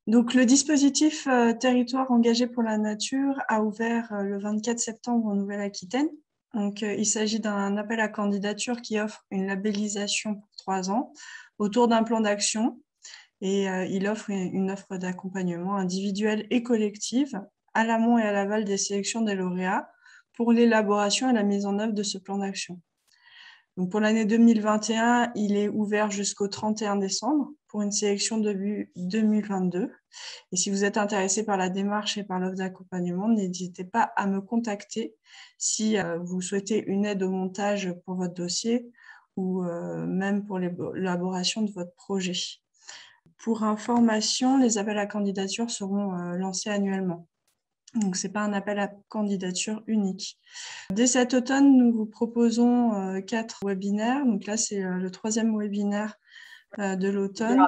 Donc, le dispositif Territoire engagé pour la nature a ouvert le 24 septembre en Nouvelle-Aquitaine. Donc, il s'agit d'un appel à candidature qui offre une labellisation pour 3 ans autour d'un plan d'action et il offre une offre d'accompagnement individuel et collective à l'amont et à l'aval des sélections des lauréats pour l'élaboration et la mise en œuvre de ce plan d'action. Donc pour l'année 2021, il est ouvert jusqu'au 31 décembre pour une sélection début 2022. Et si vous êtes intéressé par la démarche et par l'offre d'accompagnement, n'hésitez pas à me contacter si vous souhaitez une aide au montage pour votre dossier ou même pour l'élaboration de votre projet. Pour information, les appels à candidature seront lancés annuellement. Donc, ce n'est pas un appel à candidature unique. Dès cet automne, nous vous proposons 4 webinaires. Donc là, c'est le 3e webinaire de l'automne.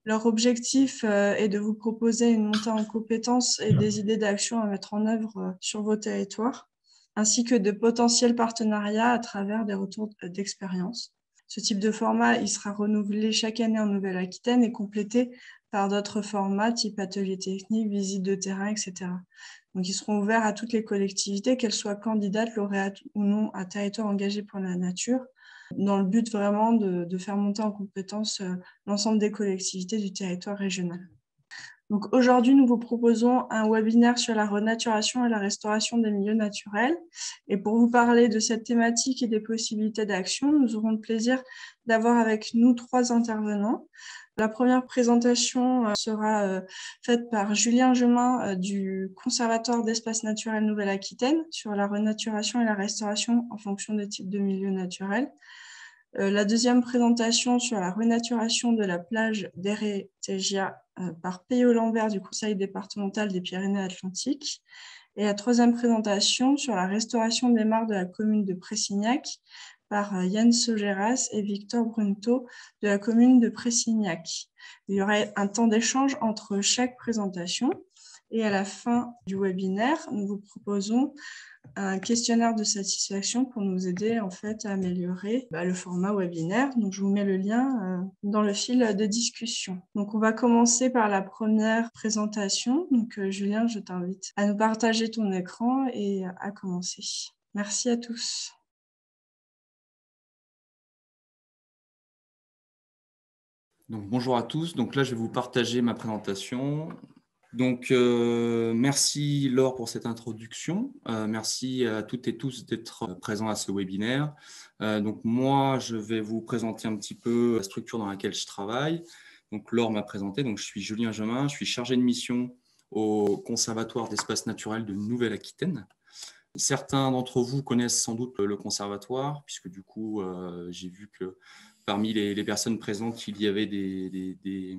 Leur objectif est de vous proposer une montée en compétences et des idées d'action à mettre en œuvre sur vos territoires, ainsi que de potentiels partenariats à travers des retours d'expérience. Ce type de format, il sera renouvelé chaque année en Nouvelle-Aquitaine et complété par d'autres formats type ateliers techniques, visites de terrain, etc. Donc, ils seront ouverts à toutes les collectivités, qu'elles soient candidates, lauréates ou non à territoire engagé pour la nature, dans le but vraiment de faire monter en compétence l'ensemble des collectivités du territoire régional. Donc aujourd'hui, nous vous proposons un webinaire sur la renaturation et la restauration des milieux naturels. Et pour vous parler de cette thématique et des possibilités d'action, nous aurons le plaisir d'avoir avec nous 3 intervenants. La première présentation sera faite par Julien Gemin du Conservatoire d'espaces naturels Nouvelle-Aquitaine sur la renaturation et la restauration en fonction des types de milieux naturels. La deuxième présentation sur la renaturation de la plage d'Hérétégia par Péo Lambert du Conseil départemental des Pyrénées-Atlantiques. Et la troisième présentation sur la restauration des mares de la commune de Pressignac par Yann Sogeras et Victor Brunto de la commune de Pressignac. Il y aura un temps d'échange entre chaque présentation. Et à la fin du webinaire, nous vous proposons un questionnaire de satisfaction pour nous aider en fait à améliorer le format webinaire. Donc, je vous mets le lien dans le fil de discussion. Donc, on va commencer par la première présentation. Donc, Julien, je t'invite à nous partager ton écran et à commencer. Merci à tous. Donc, bonjour à tous. Donc là, je vais vous partager ma présentation. Donc, merci Laure pour cette introduction. Merci à toutes et tous d'être présents à ce webinaire. Donc, moi, je vais vous présenter un petit peu la structure dans laquelle je travaille. Donc, Laure m'a présenté. Donc, je suis Julien Gemin. Je suis chargé de mission au Conservatoire d'espaces naturels de Nouvelle-Aquitaine. Certains d'entre vous connaissent sans doute le conservatoire, puisque du coup, j'ai vu que parmi les personnes présentes, il y avait des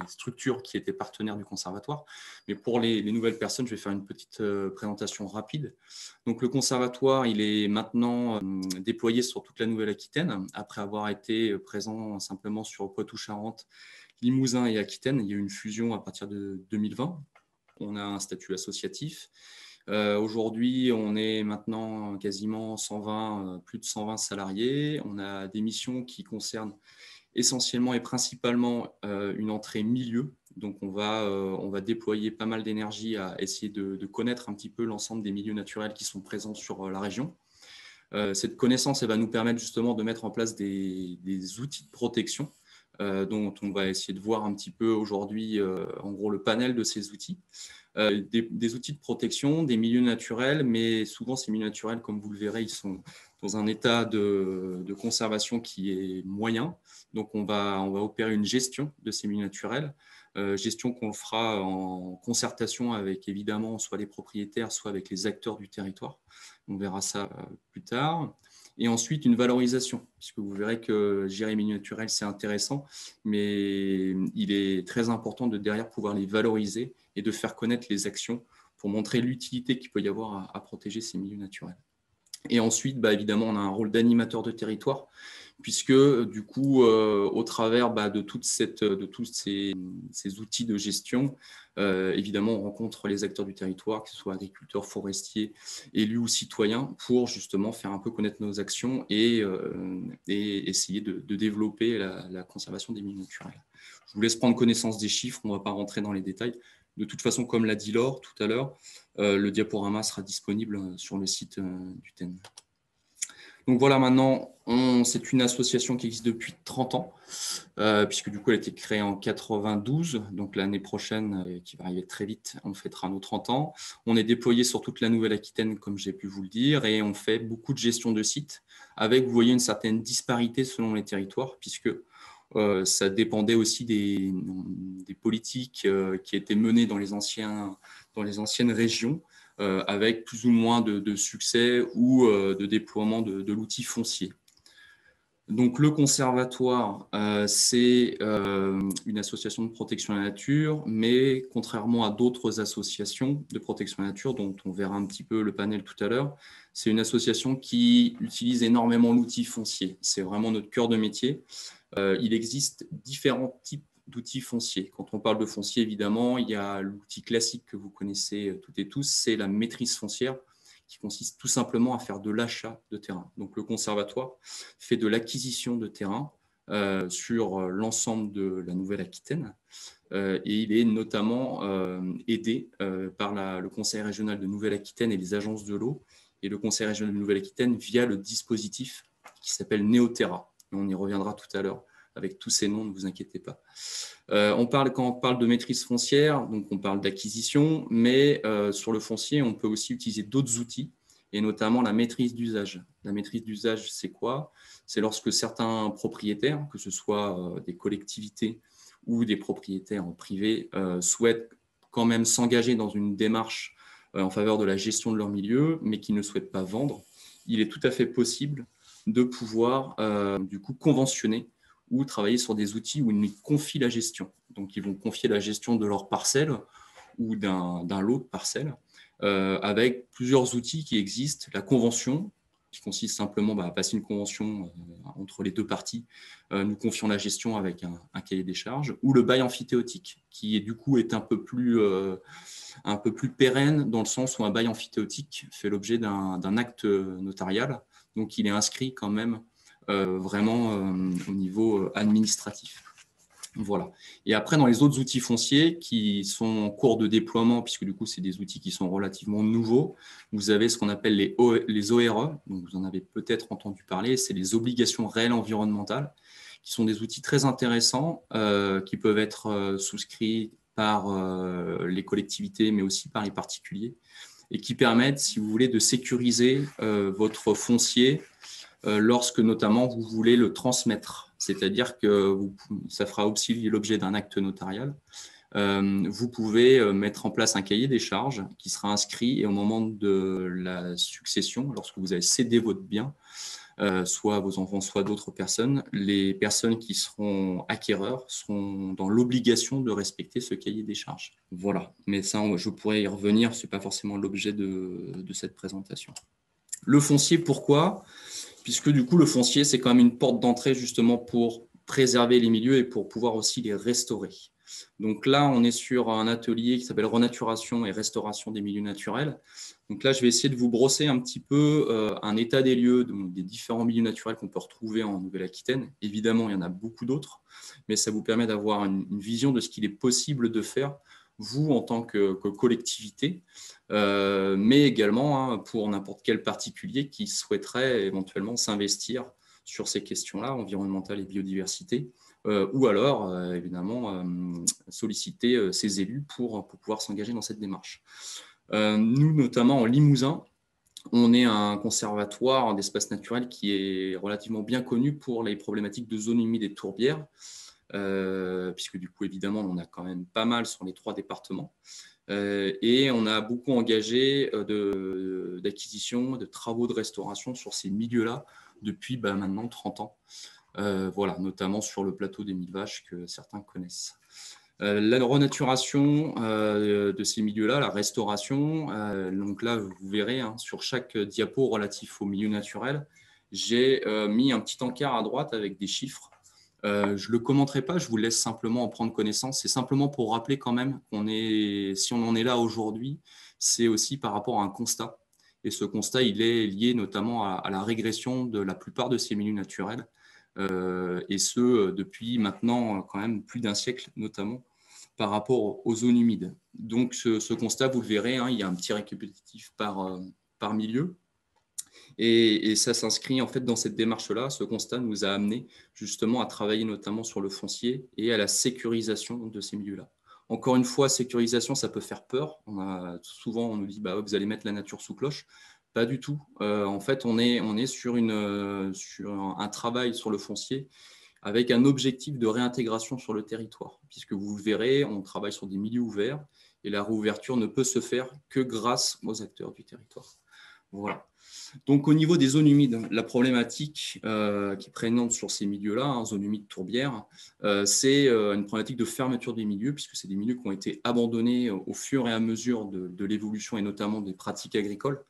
structures qui étaient partenaires du conservatoire. Mais pour les nouvelles personnes, je vais faire une petite présentation rapide. Donc, le conservatoire, il est maintenant déployé sur toute la Nouvelle-Aquitaine, après avoir été présent simplement sur Poitou-Charentes, Limousin et Aquitaine. Il y a eu une fusion à partir de 2020. On a un statut associatif. Aujourd'hui, on est maintenant quasiment 120, plus de 120 salariés. On a des missions qui concernent essentiellement et principalement une entrée milieu. Donc, on va déployer pas mal d'énergie à essayer de connaître un petit peu l'ensemble des milieux naturels qui sont présents sur la région. Cette connaissance, elle va nous permettre justement de mettre en place des outils de protection dont on va essayer de voir un petit peu aujourd'hui, en gros, le panel de ces outils. Des outils de protection, des milieux naturels, mais souvent ces milieux naturels, comme vous le verrez, ils sont dans un état de conservation qui est moyen. Donc on va opérer une gestion de ces milieux naturels, gestion qu'on fera en concertation avec évidemment soit les propriétaires, soit avec les acteurs du territoire. On verra ça plus tard. Et ensuite, une valorisation, puisque vous verrez que gérer les milieux naturels, c'est intéressant, mais il est très important de derrière pouvoir les valoriser et de faire connaître les actions pour montrer l'utilité qu'il peut y avoir à protéger ces milieux naturels. Et ensuite, évidemment, on a un rôle d'animateur de territoire, puisque du coup, au travers de tous ces outils de gestion, évidemment, on rencontre les acteurs du territoire, que ce soit agriculteurs, forestiers, élus ou citoyens, pour justement faire un peu connaître nos actions et essayer de développer la conservation des milieux naturels. Je vous laisse prendre connaissance des chiffres, on ne va pas rentrer dans les détails. De toute façon, comme l'a dit Laure tout à l'heure, le diaporama sera disponible sur le site du TEN. Donc voilà, maintenant, c'est une association qui existe depuis 30 ans, puisque du coup, elle a été créée en 92. Donc l'année prochaine, qui va arriver très vite, on fêtera nos 30 ans. On est déployé sur toute la Nouvelle-Aquitaine, comme j'ai pu vous le dire, et on fait beaucoup de gestion de sites, avec, vous voyez, une certaine disparité selon les territoires, puisque ça dépendait aussi des politiques qui étaient menées dans les anciennes régions, avec plus ou moins de succès ou de déploiement de l'outil foncier. Donc, le conservatoire, c'est une association de protection de la nature, mais contrairement à d'autres associations de protection de la nature, dont on verra un petit peu le panel tout à l'heure, c'est une association qui utilise énormément l'outil foncier. C'est vraiment notre cœur de métier. Il existe différents types d'outils fonciers. Quand on parle de foncier, évidemment, il y a l'outil classique que vous connaissez toutes et tous, c'est la maîtrise foncière, qui consiste tout simplement à faire de l'achat de terrain. Donc, le conservatoire fait de l'acquisition de terrain sur l'ensemble de la Nouvelle-Aquitaine. Et il est notamment aidé par le Conseil régional de Nouvelle-Aquitaine et les agences de l'eau, et le Conseil régional de Nouvelle-Aquitaine via le dispositif qui s'appelle Néoterra. On y reviendra tout à l'heure avec tous ces noms, ne vous inquiétez pas. Quand on parle de maîtrise foncière, donc on parle d'acquisition, mais sur le foncier, on peut aussi utiliser d'autres outils, et notamment la maîtrise d'usage. La maîtrise d'usage, c'est quoi? C'est lorsque certains propriétaires, que ce soit des collectivités ou des propriétaires en privé, souhaitent quand même s'engager dans une démarche en faveur de la gestion de leur milieu, mais qui ne souhaitent pas vendre, il est tout à fait possible de pouvoir du coup conventionner ou travailler sur des outils où ils confient la gestion. Donc, ils vont confier la gestion de leur parcelle ou d'un lot de parcelles avec plusieurs outils qui existent. La convention, qui consiste simplement à passer une convention entre les deux parties, nous confions la gestion avec un cahier des charges, ou le bail amphithéotique, qui du coup est un peu plus pérenne, dans le sens où un bail amphithéotique fait l'objet d'un acte notarial, donc il est inscrit quand même vraiment au niveau administratif. Voilà. Et après, dans les autres outils fonciers qui sont en cours de déploiement, puisque du coup, c'est des outils qui sont relativement nouveaux, vous avez ce qu'on appelle les ORE, donc vous en avez peut-être entendu parler, c'est les obligations réelles environnementales, qui sont des outils très intéressants, qui peuvent être souscrits par les collectivités, mais aussi par les particuliers, et qui permettent, si vous voulez, de sécuriser votre foncier lorsque notamment vous voulez le transmettre. C'est-à-dire que ça fera aussi l'objet d'un acte notarial. Vous pouvez mettre en place un cahier des charges qui sera inscrit, et au moment de la succession, lorsque vous avez cédé votre bien, soit à vos enfants, soit d'autres personnes, les personnes qui seront acquéreurs seront dans l'obligation de respecter ce cahier des charges. Voilà, mais ça, je pourrais y revenir, ce n'est pas forcément l'objet de cette présentation. Le foncier, pourquoi ? Puisque du coup, le foncier, c'est quand même une porte d'entrée justement pour préserver les milieux et pour pouvoir aussi les restaurer. Donc là, on est sur un atelier qui s'appelle Renaturation et restauration des milieux naturels. Donc là, je vais essayer de vous brosser un petit peu un état des lieux des différents milieux naturels qu'on peut retrouver en Nouvelle-Aquitaine. Évidemment, il y en a beaucoup d'autres, mais ça vous permet d'avoir une vision de ce qu'il est possible de faire, vous en tant que collectivité, mais également pour n'importe quel particulier qui souhaiterait éventuellement s'investir sur ces questions-là, environnementales et biodiversité, ou alors, évidemment, solliciter ses élus pour pouvoir s'engager dans cette démarche. Nous, notamment en Limousin, on est un conservatoire d'espaces naturels qui est relativement bien connu pour les problématiques de zones humides et de tourbières, puisque du coup, évidemment, on en a quand même pas mal sur les 3 départements. Et on a beaucoup engagé d'acquisition, de travaux de restauration sur ces milieux-là depuis maintenant 30 ans. Voilà, notamment sur le plateau des Mille Vaches que certains connaissent. La renaturation de ces milieux-là, la restauration, donc là, vous verrez sur chaque diapo relatif au milieu naturel, j'ai mis un petit encart à droite avec des chiffres. Je ne le commenterai pas, je vous laisse simplement en prendre connaissance. C'est simplement pour rappeler quand même si on en est là aujourd'hui, c'est aussi par rapport à un constat. Et ce constat, il est lié notamment à la régression de la plupart de ces milieux naturels, et ce, depuis maintenant quand même plus d'un siècle notamment, par rapport aux zones humides. Donc ce constat, vous le verrez, il y a un petit récapitulatif par milieu. Et ça s'inscrit en fait dans cette démarche-là. Ce constat nous a amené justement à travailler notamment sur le foncier et à la sécurisation de ces milieux-là. Encore une fois, sécurisation, ça peut faire peur. Souvent, on nous dit bah, vous allez mettre la nature sous cloche. Pas du tout. En fait, on est sur un travail sur le foncier avec un objectif de réintégration sur le territoire. Puisque vous verrez, on travaille sur des milieux ouverts et la réouverture ne peut se faire que grâce aux acteurs du territoire. Voilà. Donc, au niveau des zones humides, la problématique qui est prégnante sur ces milieux-là, zone humide tourbière, c'est une problématique de fermeture des milieux, puisque c'est des milieux qui ont été abandonnés au fur et à mesure de l'évolution et notamment des pratiques agricoles,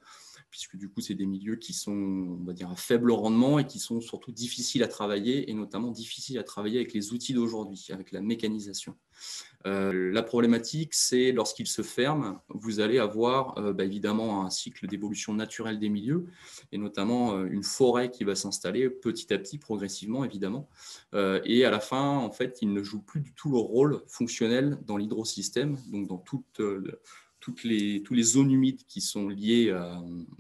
puisque du coup, c'est des milieux qui sont, on va dire, à faible rendement et qui sont surtout difficiles à travailler, et notamment difficiles à travailler avec les outils d'aujourd'hui, avec la mécanisation. La problématique, c'est lorsqu'il se ferme, vous allez avoir évidemment un cycle d'évolution naturelle des milieux, et notamment une forêt qui va s'installer petit à petit, progressivement, évidemment. Et à la fin, en fait, il ne joue plus du tout le rôle fonctionnel dans l'hydrosystème, donc dans toutes les zones humides qui sont liées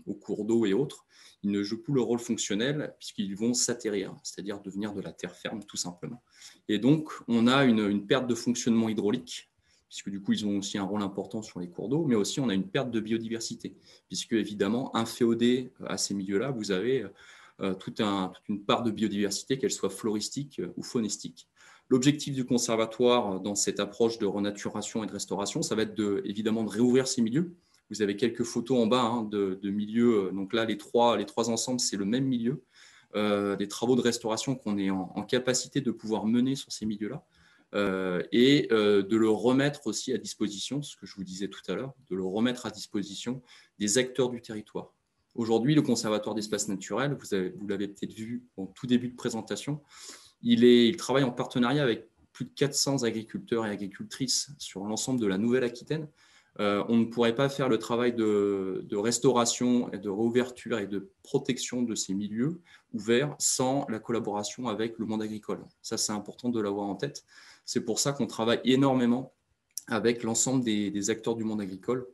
aux cours d'eau et autres. Ils ne jouent plus le rôle fonctionnel puisqu'ils vont s'atterrir, c'est-à-dire devenir de la terre ferme, tout simplement. Et donc, on a une perte de fonctionnement hydraulique, puisque du coup, ils ont aussi un rôle important sur les cours d'eau, mais aussi on a une perte de biodiversité, puisque évidemment, inféodé à ces milieux-là, vous avez toute une part de biodiversité, qu'elle soit floristique ou faunistique. L'objectif du conservatoire dans cette approche de renaturation et de restauration, ça va être évidemment de réouvrir ces milieux. Vous avez quelques photos en bas de milieux. Donc là, les trois ensembles, c'est le même milieu. Des travaux de restauration qu'on est en capacité de pouvoir mener sur ces milieux-là, et de le remettre aussi à disposition, ce que je vous disais tout à l'heure, de le remettre à disposition des acteurs du territoire. Aujourd'hui, le Conservatoire d'espaces naturels, vous l'avez peut-être vu en tout début de présentation, il travaille en partenariat avec plus de 400 agriculteurs et agricultrices sur l'ensemble de la Nouvelle-Aquitaine. On ne pourrait pas faire le travail de restauration et de réouverture et de protection de ces milieux ouverts sans la collaboration avec le monde agricole. Ça, c'est important de l'avoir en tête. C'est pour ça qu'on travaille énormément avec l'ensemble des acteurs du monde agricole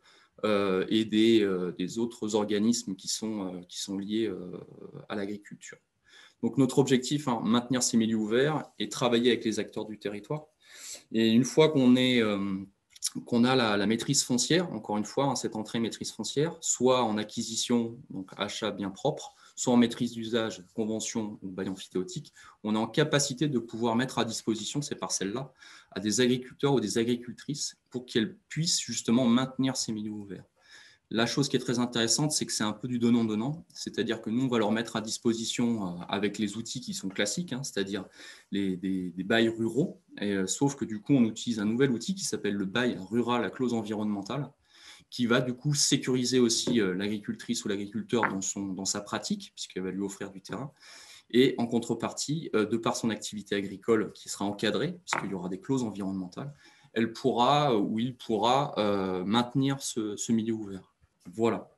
et des autres organismes qui sont liés à l'agriculture. Donc, notre objectif, maintenir ces milieux ouverts et travailler avec les acteurs du territoire. Et une fois qu'on a la maîtrise foncière, encore une fois, cette entrée maîtrise foncière, soit en acquisition, donc achat bien propre, soit en maîtrise d'usage, convention ou bail amphithéotique, on est en capacité de pouvoir mettre à disposition ces parcelles-là à des agriculteurs ou des agricultrices pour qu'elles puissent justement maintenir ces milieux ouverts. La chose qui est très intéressante, c'est que c'est un peu du donnant-donnant, c'est-à-dire que nous, on va leur mettre à disposition avec les outils qui sont classiques, c'est-à-dire des bails ruraux, sauf que du coup, on utilise un nouvel outil qui s'appelle le bail rural à clause environnementale, qui va du coup sécuriser aussi l'agricultrice ou l'agriculteur dans sa pratique, puisqu'elle va lui offrir du terrain, et en contrepartie, de par son activité agricole qui sera encadrée, puisqu'il y aura des clauses environnementales, il pourra maintenir ce milieu ouvert. Voilà.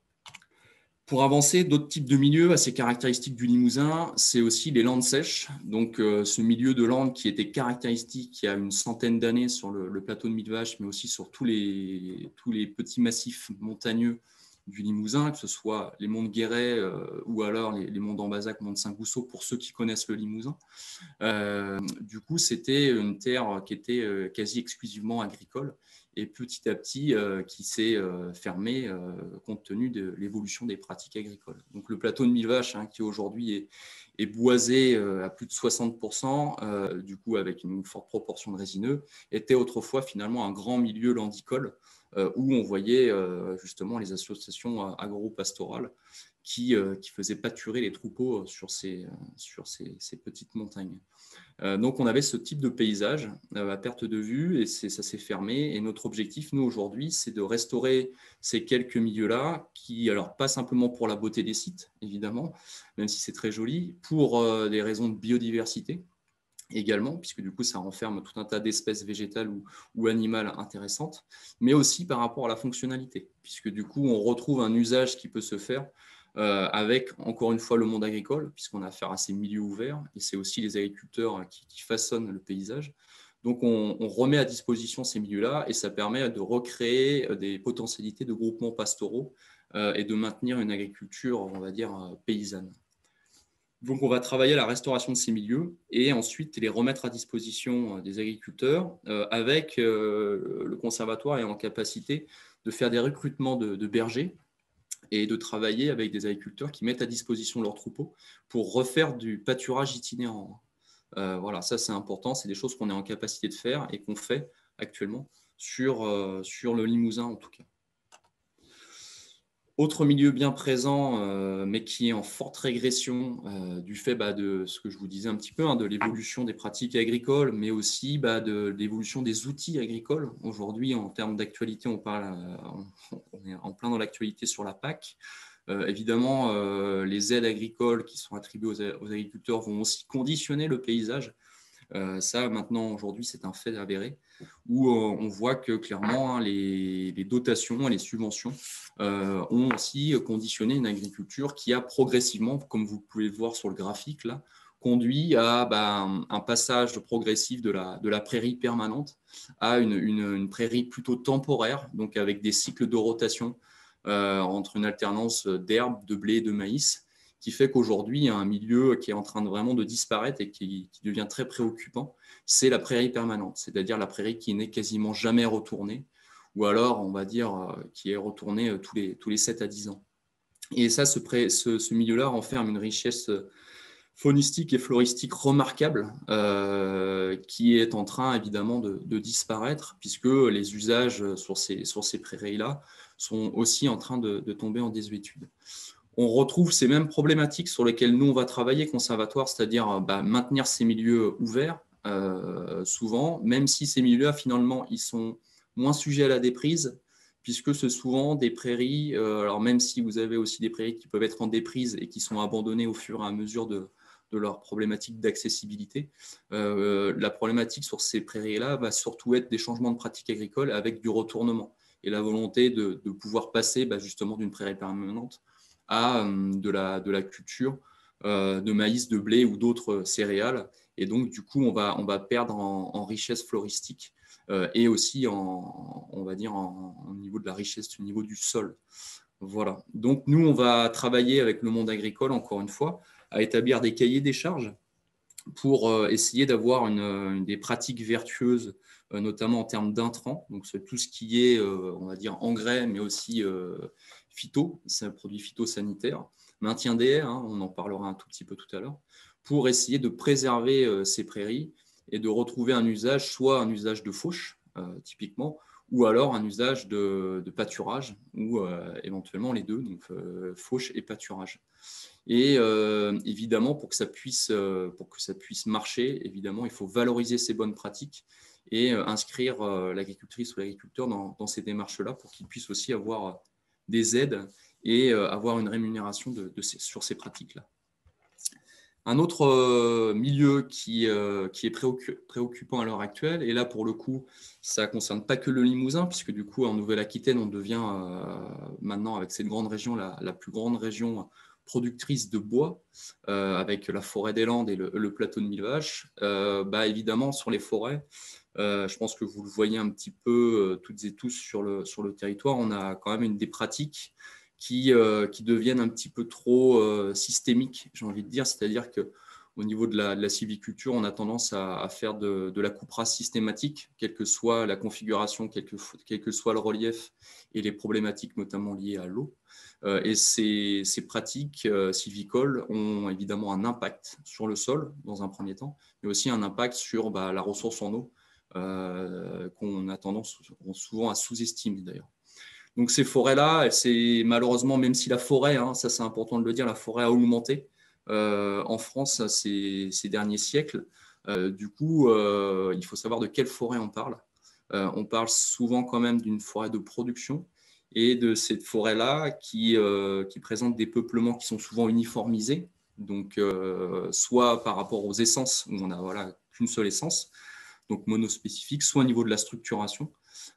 Pour avancer, d'autres types de milieux assez caractéristiques du Limousin, c'est aussi les landes sèches. Donc, ce milieu de landes qui était caractéristique il y a une centaine d'années sur le plateau de Millevaches, mais aussi sur tous les petits massifs montagneux du Limousin, que ce soit les monts de Guéret ou alors les monts d'Ambazac, monts de Saint-Gousseau, pour ceux qui connaissent le Limousin. Du coup, c'était une terre qui était quasi exclusivement agricole et petit à petit qui s'est fermée compte tenu de l'évolution des pratiques agricoles. Donc le plateau de Millevaches, qui aujourd'hui est boisé à plus de 60%, du coup avec une forte proportion de résineux, était autrefois finalement un grand milieu landicole où on voyait justement les associations agro-pastorales qui faisaient pâturer les troupeaux sur ces petites montagnes. Donc, on avait ce type de paysage à perte de vue et ça s'est fermé. Et notre objectif, nous, aujourd'hui, c'est de restaurer ces quelques milieux-là qui, alors, pas simplement pour la beauté des sites, évidemment, même si c'est très joli, pour des raisons de biodiversité également, puisque du coup, ça renferme tout un tas d'espèces végétales ou animales intéressantes, mais aussi par rapport à la fonctionnalité, puisque du coup, on retrouve un usage qui peut se faire avec, encore une fois, le monde agricole, puisqu'on a affaire à ces milieux ouverts, et c'est aussi les agriculteurs qui façonnent le paysage. Donc, on remet à disposition ces milieux-là, et ça permet de recréer des potentialités de groupements pastoraux et de maintenir une agriculture, on va dire, paysanne. Donc, on va travailler à la restauration de ces milieux et ensuite les remettre à disposition des agriculteurs avec le conservatoire est en capacité de faire des recrutements de bergers et de travailler avec des agriculteurs qui mettent à disposition leurs troupeaux pour refaire du pâturage itinérant. Voilà, ça c'est important, c'est des choses qu'on est en capacité de faire et qu'on fait actuellement sur le Limousin en tout cas. Autre milieu bien présent, mais qui est en forte régression du fait de ce que je vous disais un petit peu, de l'évolution des pratiques agricoles, mais aussi de l'évolution des outils agricoles. Aujourd'hui, en termes d'actualité, on est en plein dans l'actualité sur la PAC. Évidemment, les aides agricoles qui sont attribuées aux agriculteurs vont aussi conditionner le paysage. Ça, maintenant, aujourd'hui, c'est un fait avéré, où on voit que clairement, les dotations et les subventions ont aussi conditionné une agriculture qui a progressivement, comme vous pouvez le voir sur le graphique, là, conduit à un passage progressif de la prairie permanente à une prairie plutôt temporaire, donc avec des cycles de rotation entre une alternance d'herbes, de blé et de maïs, qui fait qu'aujourd'hui, il y a un milieu qui est en train de vraiment de disparaître et qui devient très préoccupant, c'est la prairie permanente, c'est-à-dire la prairie qui n'est quasiment jamais retournée, ou alors, on va dire, qui est retournée tous les 7 à 10 ans. Et ça, ce milieu-là renferme une richesse faunistique et floristique remarquable qui est en train, évidemment, de disparaître, puisque les usages sur ces prairies-là sont aussi en train de tomber en désuétude. On retrouve ces mêmes problématiques sur lesquelles nous, on va travailler, conservatoire, c'est-à-dire maintenir ces milieux ouverts, souvent, même si ces milieux-là, finalement, ils sont moins sujets à la déprise, puisque c'est souvent des prairies, alors même si vous avez aussi des prairies qui peuvent être en déprise et qui sont abandonnées au fur et à mesure de leur problématique d'accessibilité, la problématique sur ces prairies-là va surtout être des changements de pratiques agricoles avec du retournement et la volonté de pouvoir passer justement d'une prairie permanente à de la culture de maïs, de blé ou d'autres céréales. Et donc, du coup, on va perdre en richesse floristique et aussi on va dire, au niveau de la richesse, au niveau du sol. Voilà. Donc, nous, on va travailler avec le monde agricole, encore une fois, à établir des cahiers des charges pour essayer d'avoir des pratiques vertueuses, notamment en termes d'intrants. Donc, c'est tout ce qui est, on va dire, engrais, mais aussi phyto, c'est un produit phytosanitaire, maintien des haies, on en parlera un tout petit peu tout à l'heure, pour essayer de préserver ces prairies et de retrouver un usage, soit un usage de fauche, typiquement, ou alors un usage de pâturage, ou éventuellement les deux, donc fauche et pâturage. Et évidemment, pour que ça puisse marcher, évidemment, il faut valoriser ces bonnes pratiques et inscrire l'agricultrice ou l'agriculteur dans ces démarches-là pour qu'ils puissent aussi avoir des aides et avoir une rémunération sur ces pratiques-là. Un autre milieu qui est préoccupant à l'heure actuelle, et là pour le coup, ça ne concerne pas que le Limousin, puisque du coup en Nouvelle-Aquitaine, on devient maintenant avec cette grande région la plus grande région productrice de bois, avec la forêt des Landes et le plateau de Mille Vaches. Évidemment, sur les forêts, je pense que vous le voyez un petit peu toutes et tous sur le territoire, on a quand même des pratiques qui deviennent un petit peu trop systémiques, j'ai envie de dire. C'est-à-dire qu'au niveau de la sylviculture, on a tendance à faire de la coupe rase systématique, quelle que soit la configuration, quel que soit le relief et les problématiques notamment liées à l'eau. Et ces pratiques sylvicoles ont évidemment un impact sur le sol, dans un premier temps, mais aussi un impact sur la ressource en eau, qu'on a tendance souvent à sous-estimer d'ailleurs. Donc ces forêts-là, c'est malheureusement, même si la forêt, ça c'est important de le dire, la forêt a augmenté en France ces derniers siècles. Du coup, il faut savoir de quelle forêt on parle. On parle souvent quand même d'une forêt de production et de cette forêt-là qui présente des peuplements qui sont souvent uniformisés, donc soit par rapport aux essences, où on n'a qu'une seule essence, donc monospécifique, soit au niveau de la structuration,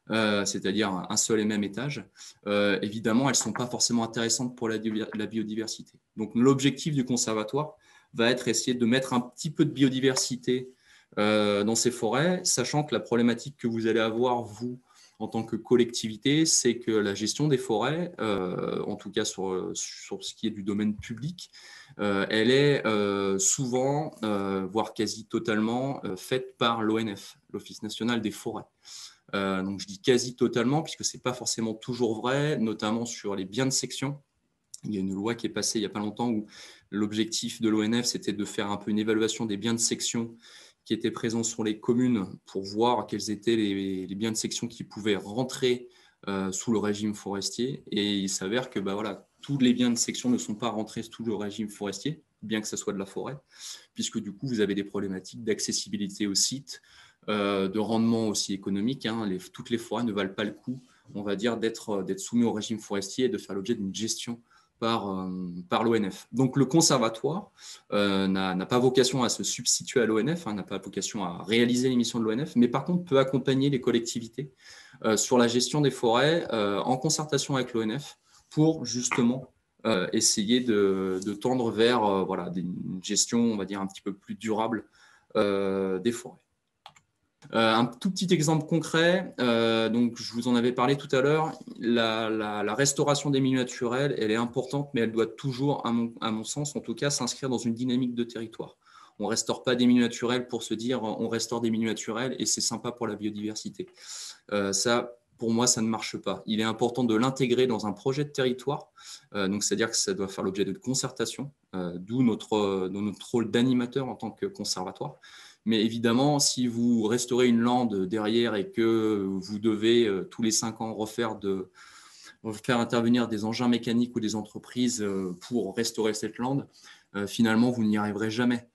c'est-à-dire un seul et même étage. Évidemment, elles ne sont pas forcément intéressantes pour la biodiversité. Donc l'objectif du conservatoire va être essayer de mettre un petit peu de biodiversité dans ces forêts, sachant que la problématique que vous allez avoir, vous, en tant que collectivité, c'est que la gestion des forêts, en tout cas sur ce qui est du domaine public, elle est souvent, voire quasi totalement, faite par l'ONF, l'Office national des forêts. Donc je dis quasi totalement, puisque ce n'est pas forcément toujours vrai, notamment sur les biens de section. Il y a une loi qui est passée il n'y a pas longtemps où l'objectif de l'ONF, c'était de faire un peu une évaluation des biens de section qui étaient présents sur les communes pour voir quels étaient les biens de section qui pouvaient rentrer sous le régime forestier. Et il s'avère que tous les biens de section ne sont pas rentrés sous le régime forestier, bien que ce soit de la forêt, puisque du coup, vous avez des problématiques d'accessibilité au site, de rendement aussi économique. Toutes les forêts ne valent pas le coup, on va dire, d'être soumis au régime forestier et de faire l'objet d'une gestion par l'ONF. Donc le conservatoire n'a pas vocation à se substituer à l'ONF, n'a pas vocation à réaliser les missions de l'ONF, mais par contre peut accompagner les collectivités sur la gestion des forêts en concertation avec l'ONF pour justement essayer de tendre vers une gestion, on va dire, un petit peu plus durable des forêts. Un tout petit exemple concret, donc je vous en avais parlé tout à l'heure, la restauration des milieux naturels, elle est importante, mais elle doit toujours, à mon sens en tout cas, s'inscrire dans une dynamique de territoire. On ne restaure pas des milieux naturels pour se dire on restaure des milieux naturels et c'est sympa pour la biodiversité. Ça, pour moi, ça ne marche pas. Il est important de l'intégrer dans un projet de territoire, donc c'est-à-dire que ça doit faire l'objet de concertation, d'où notre rôle d'animateur en tant que conservatoire. Mais évidemment, si vous restaurez une lande derrière et que vous devez tous les 5 ans refaire intervenir des engins mécaniques ou des entreprises pour restaurer cette lande, finalement, vous n'y arriverez jamais.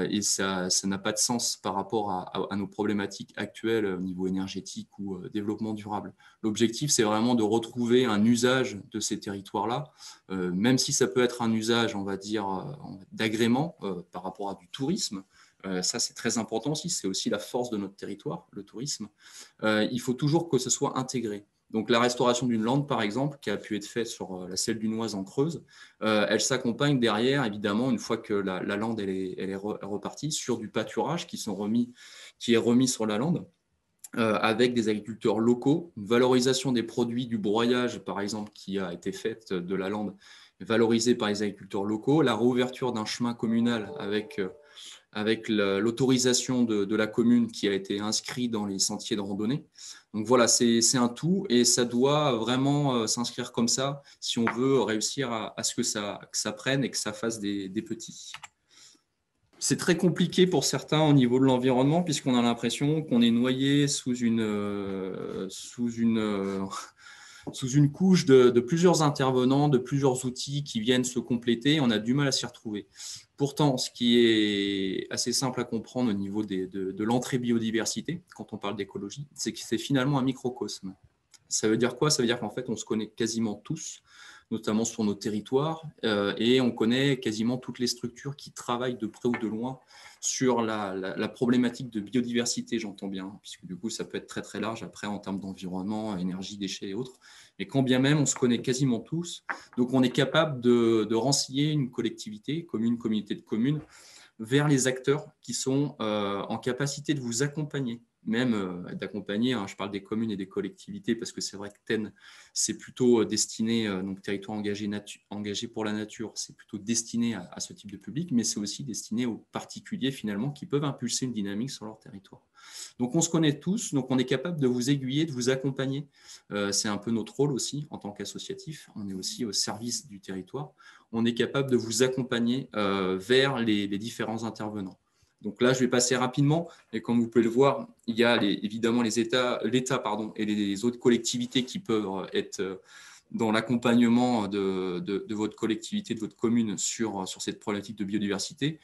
Et ça n'a pas de sens par rapport à nos problématiques actuelles au niveau énergétique ou développement durable. L'objectif, c'est vraiment de retrouver un usage de ces territoires-là, même si ça peut être un usage, on va dire, d'agrément par rapport à du tourisme. Ça, c'est très important aussi. C'est aussi la force de notre territoire, le tourisme. Il faut toujours que ce soit intégré. Donc, la restauration d'une lande, par exemple, qui a pu être faite sur la Selle du Noise en Creuse, elle s'accompagne derrière, évidemment, une fois que la lande elle est repartie, sur du pâturage qui est remis sur la lande, avec des agriculteurs locaux, une valorisation des produits du broyage, par exemple, qui a été faite de la lande, valorisée par les agriculteurs locaux, la réouverture d'un chemin communal avec l'autorisation de la commune qui a été inscrite dans les sentiers de randonnée. Donc voilà, c'est un tout et ça doit vraiment s'inscrire comme ça si on veut réussir à ce que ça prenne et que ça fasse des petits. C'est très compliqué pour certains au niveau de l'environnement puisqu'on a l'impression qu'on est noyé sous une couche de plusieurs intervenants, de plusieurs outils qui viennent se compléter. On a du mal à s'y retrouver. Pourtant, ce qui est assez simple à comprendre au niveau de l'entrée biodiversité, quand on parle d'écologie, c'est que c'est finalement un microcosme. Ça veut dire quoi? Ça veut dire qu'en fait, on se connaît quasiment tous, notamment sur nos territoires, et on connaît quasiment toutes les structures qui travaillent de près ou de loin sur la problématique de biodiversité, j'entends bien, puisque du coup, ça peut être très très large après en termes d'environnement, énergie, déchets et autres. Mais quand bien même, on se connaît quasiment tous, donc on est capable de renseigner une collectivité, commune, communauté de communes, vers les acteurs qui sont en capacité de vous accompagner, même d'accompagner, je parle des communes et des collectivités, parce que c'est vrai que TEN, c'est plutôt destiné, donc territoire engagé pour la nature, c'est plutôt destiné à ce type de public, mais c'est aussi destiné aux particuliers finalement qui peuvent impulser une dynamique sur leur territoire. Donc on se connaît tous, donc on est capable de vous aiguiller, de vous accompagner. C'est un peu notre rôle aussi en tant qu'associatif, on est aussi au service du territoire. On est capable de vous accompagner vers les différents intervenants. Donc là, je vais passer rapidement, et comme vous pouvez le voir, il y a évidemment l'État et les autres collectivités qui peuvent être dans l'accompagnement de votre collectivité, de votre commune sur cette problématique de biodiversité.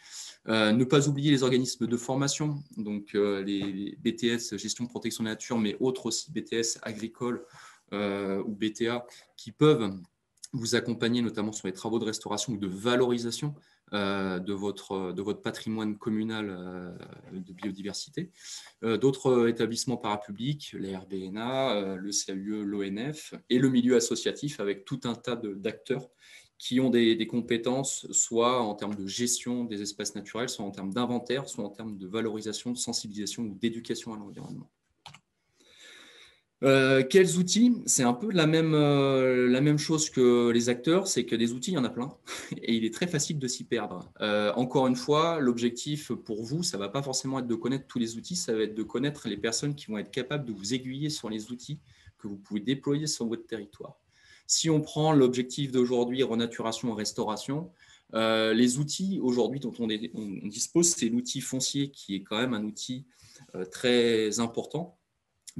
Ne pas oublier les organismes de formation, donc les BTS, gestion de protection de la nature, mais autres aussi BTS agricole ou BTA, qui peuvent vous accompagner notamment sur les travaux de restauration ou de valorisation de votre patrimoine communal de biodiversité. D'autres établissements parapublics, les RBNA, le CAUE, l'ONF et le milieu associatif avec tout un tas d'acteurs qui ont des compétences, soit en termes de gestion des espaces naturels, soit en termes d'inventaire, soit en termes de valorisation, de sensibilisation ou d'éducation à l'environnement. Quels outils? C'est un peu la même chose que les acteurs, c'est que des outils, il y en a plein et il est très facile de s'y perdre. Encore une fois, l'objectif pour vous, ça ne va pas forcément être de connaître tous les outils, ça va être de connaître les personnes qui vont être capables de vous aiguiller sur les outils que vous pouvez déployer sur votre territoire. Si on prend l'objectif d'aujourd'hui, renaturation et restauration, les outils aujourd'hui dont on dispose, c'est l'outil foncier qui est quand même un outil très important,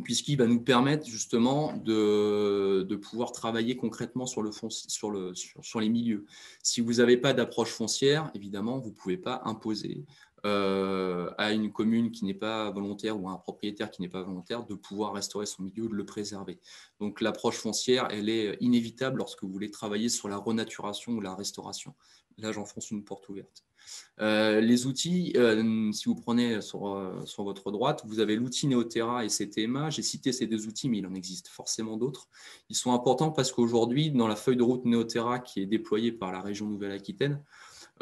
puisqu'il va nous permettre justement de pouvoir travailler concrètement sur les milieux. Si vous n'avez pas d'approche foncière, évidemment, vous ne pouvez pas imposer à une commune qui n'est pas volontaire ou à un propriétaire qui n'est pas volontaire de pouvoir restaurer son milieu, de le préserver. Donc l'approche foncière, elle est inévitable lorsque vous voulez travailler sur la renaturation ou la restauration. Là, j'enfonce une porte ouverte. Les outils, si vous prenez sur votre droite, vous avez l'outil Neoterra et CTMA. J'ai cité ces deux outils, mais il en existe forcément d'autres. Ils sont importants parce qu'aujourd'hui, dans la feuille de route Neoterra qui est déployée par la région Nouvelle-Aquitaine,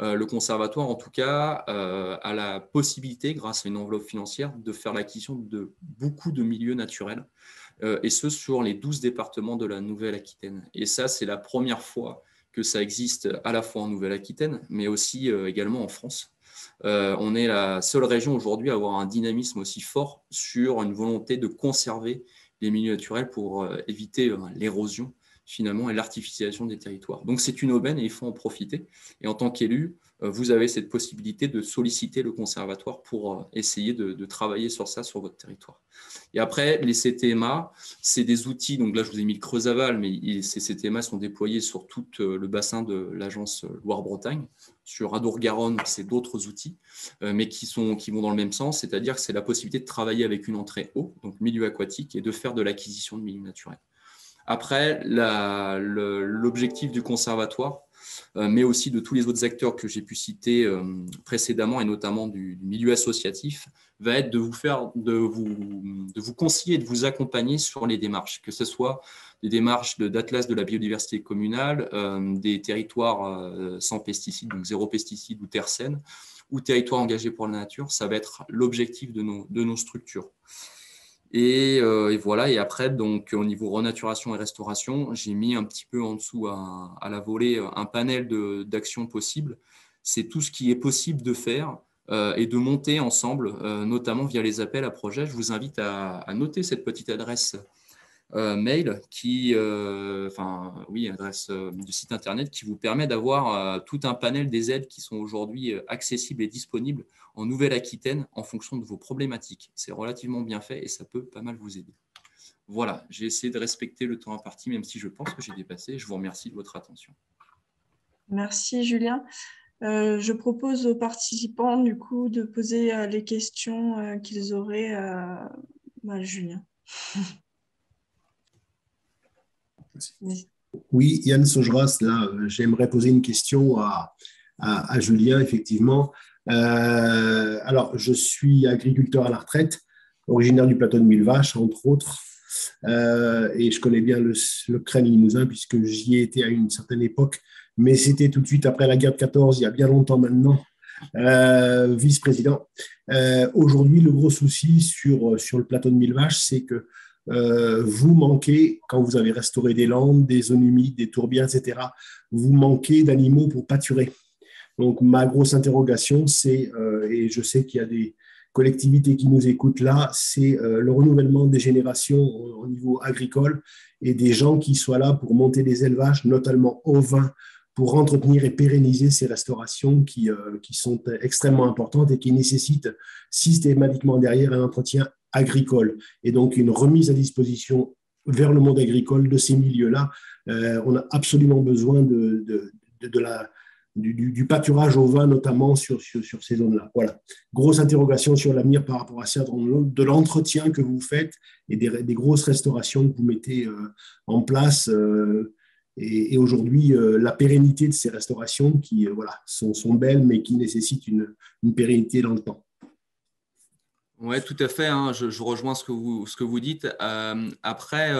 le conservatoire, en tout cas, a la possibilité, grâce à une enveloppe financière, de faire l'acquisition de beaucoup de milieux naturels, et ce, sur les 12 départements de la Nouvelle-Aquitaine. Et ça, c'est la première fois que ça existe à la fois en Nouvelle-Aquitaine, mais aussi également en France. On est la seule région aujourd'hui à avoir un dynamisme aussi fort sur une volonté de conserver les milieux naturels pour éviter l'érosion finalement et l'artificialisation des territoires. Donc c'est une aubaine et il faut en profiter. Et en tant qu'élu, vous avez cette possibilité de solliciter le conservatoire pour essayer de travailler sur ça sur votre territoire. Et après, les CTMA, c'est des outils, donc là je vous ai mis le Creuse-Aval, mais ces CTMA sont déployés sur tout le bassin de l'agence Loire-Bretagne. Sur Adour-Garonne, c'est d'autres outils, mais qui vont dans le même sens, c'est-à-dire que c'est la possibilité de travailler avec une entrée eau, donc milieu aquatique, et de faire de l'acquisition de milieux naturels. Après, l'objectif du conservatoire, mais aussi de tous les autres acteurs que j'ai pu citer précédemment, et notamment du milieu associatif, va être de vous conseiller et de vous accompagner sur les démarches, que ce soit des démarches d'atlas de la biodiversité communale, des territoires sans pesticides, donc zéro pesticide ou terre saine, ou territoires engagés pour la nature. Ça va être l'objectif de nos structures. Et voilà, et après, donc, au niveau renaturation et restauration, j'ai mis un petit peu en dessous à la volée un panel d'actions possibles. C'est tout ce qui est possible de faire et de monter ensemble, notamment via les appels à projets. Je vous invite à noter cette petite adresse mail adresse du site internet qui vous permet d'avoir tout un panel des aides qui sont aujourd'hui accessibles et disponibles en Nouvelle-Aquitaine en fonction de vos problématiques. C'est relativement bien fait et ça peut pas mal vous aider. Voilà, j'ai essayé de respecter le temps imparti, même si je pense que j'ai dépassé. Je vous remercie de votre attention. Merci Julien. Je propose aux participants du coup de poser les questions qu'ils auraient à Julien. Oui, Yann Saugeras, là, j'aimerais poser une question à Julien, effectivement. Alors, je suis agriculteur à la retraite, originaire du plateau de Millevaches, entre autres, et je connais bien le Crène Limousin, puisque j'y ai été à une certaine époque, mais c'était tout de suite après la guerre de 14, il y a bien longtemps maintenant, vice-président. Aujourd'hui, le gros souci sur le plateau de Millevaches, c'est que vous manquez, quand vous avez restauré des landes, des zones humides, des tourbières, etc., vous manquez d'animaux pour pâturer. Donc, ma grosse interrogation, c'est, et je sais qu'il y a des collectivités qui nous écoutent là, c'est le renouvellement des générations au niveau agricole et des gens qui soient là pour monter des élevages, notamment ovins pour entretenir et pérenniser ces restaurations qui sont extrêmement importantes et qui nécessitent systématiquement derrière un entretien agricole et donc une remise à disposition vers le monde agricole de ces milieux-là. On a absolument besoin du pâturage au vin, notamment sur ces zones-là. Voilà. Grosse interrogation sur l'avenir par rapport à ça, de l'entretien que vous faites et des grosses restaurations que vous mettez en place. Et aujourd'hui, la pérennité de ces restaurations qui sont belles, mais qui nécessitent une pérennité dans le temps. Oui, tout à fait. Hein. Je rejoins ce que vous dites. Après,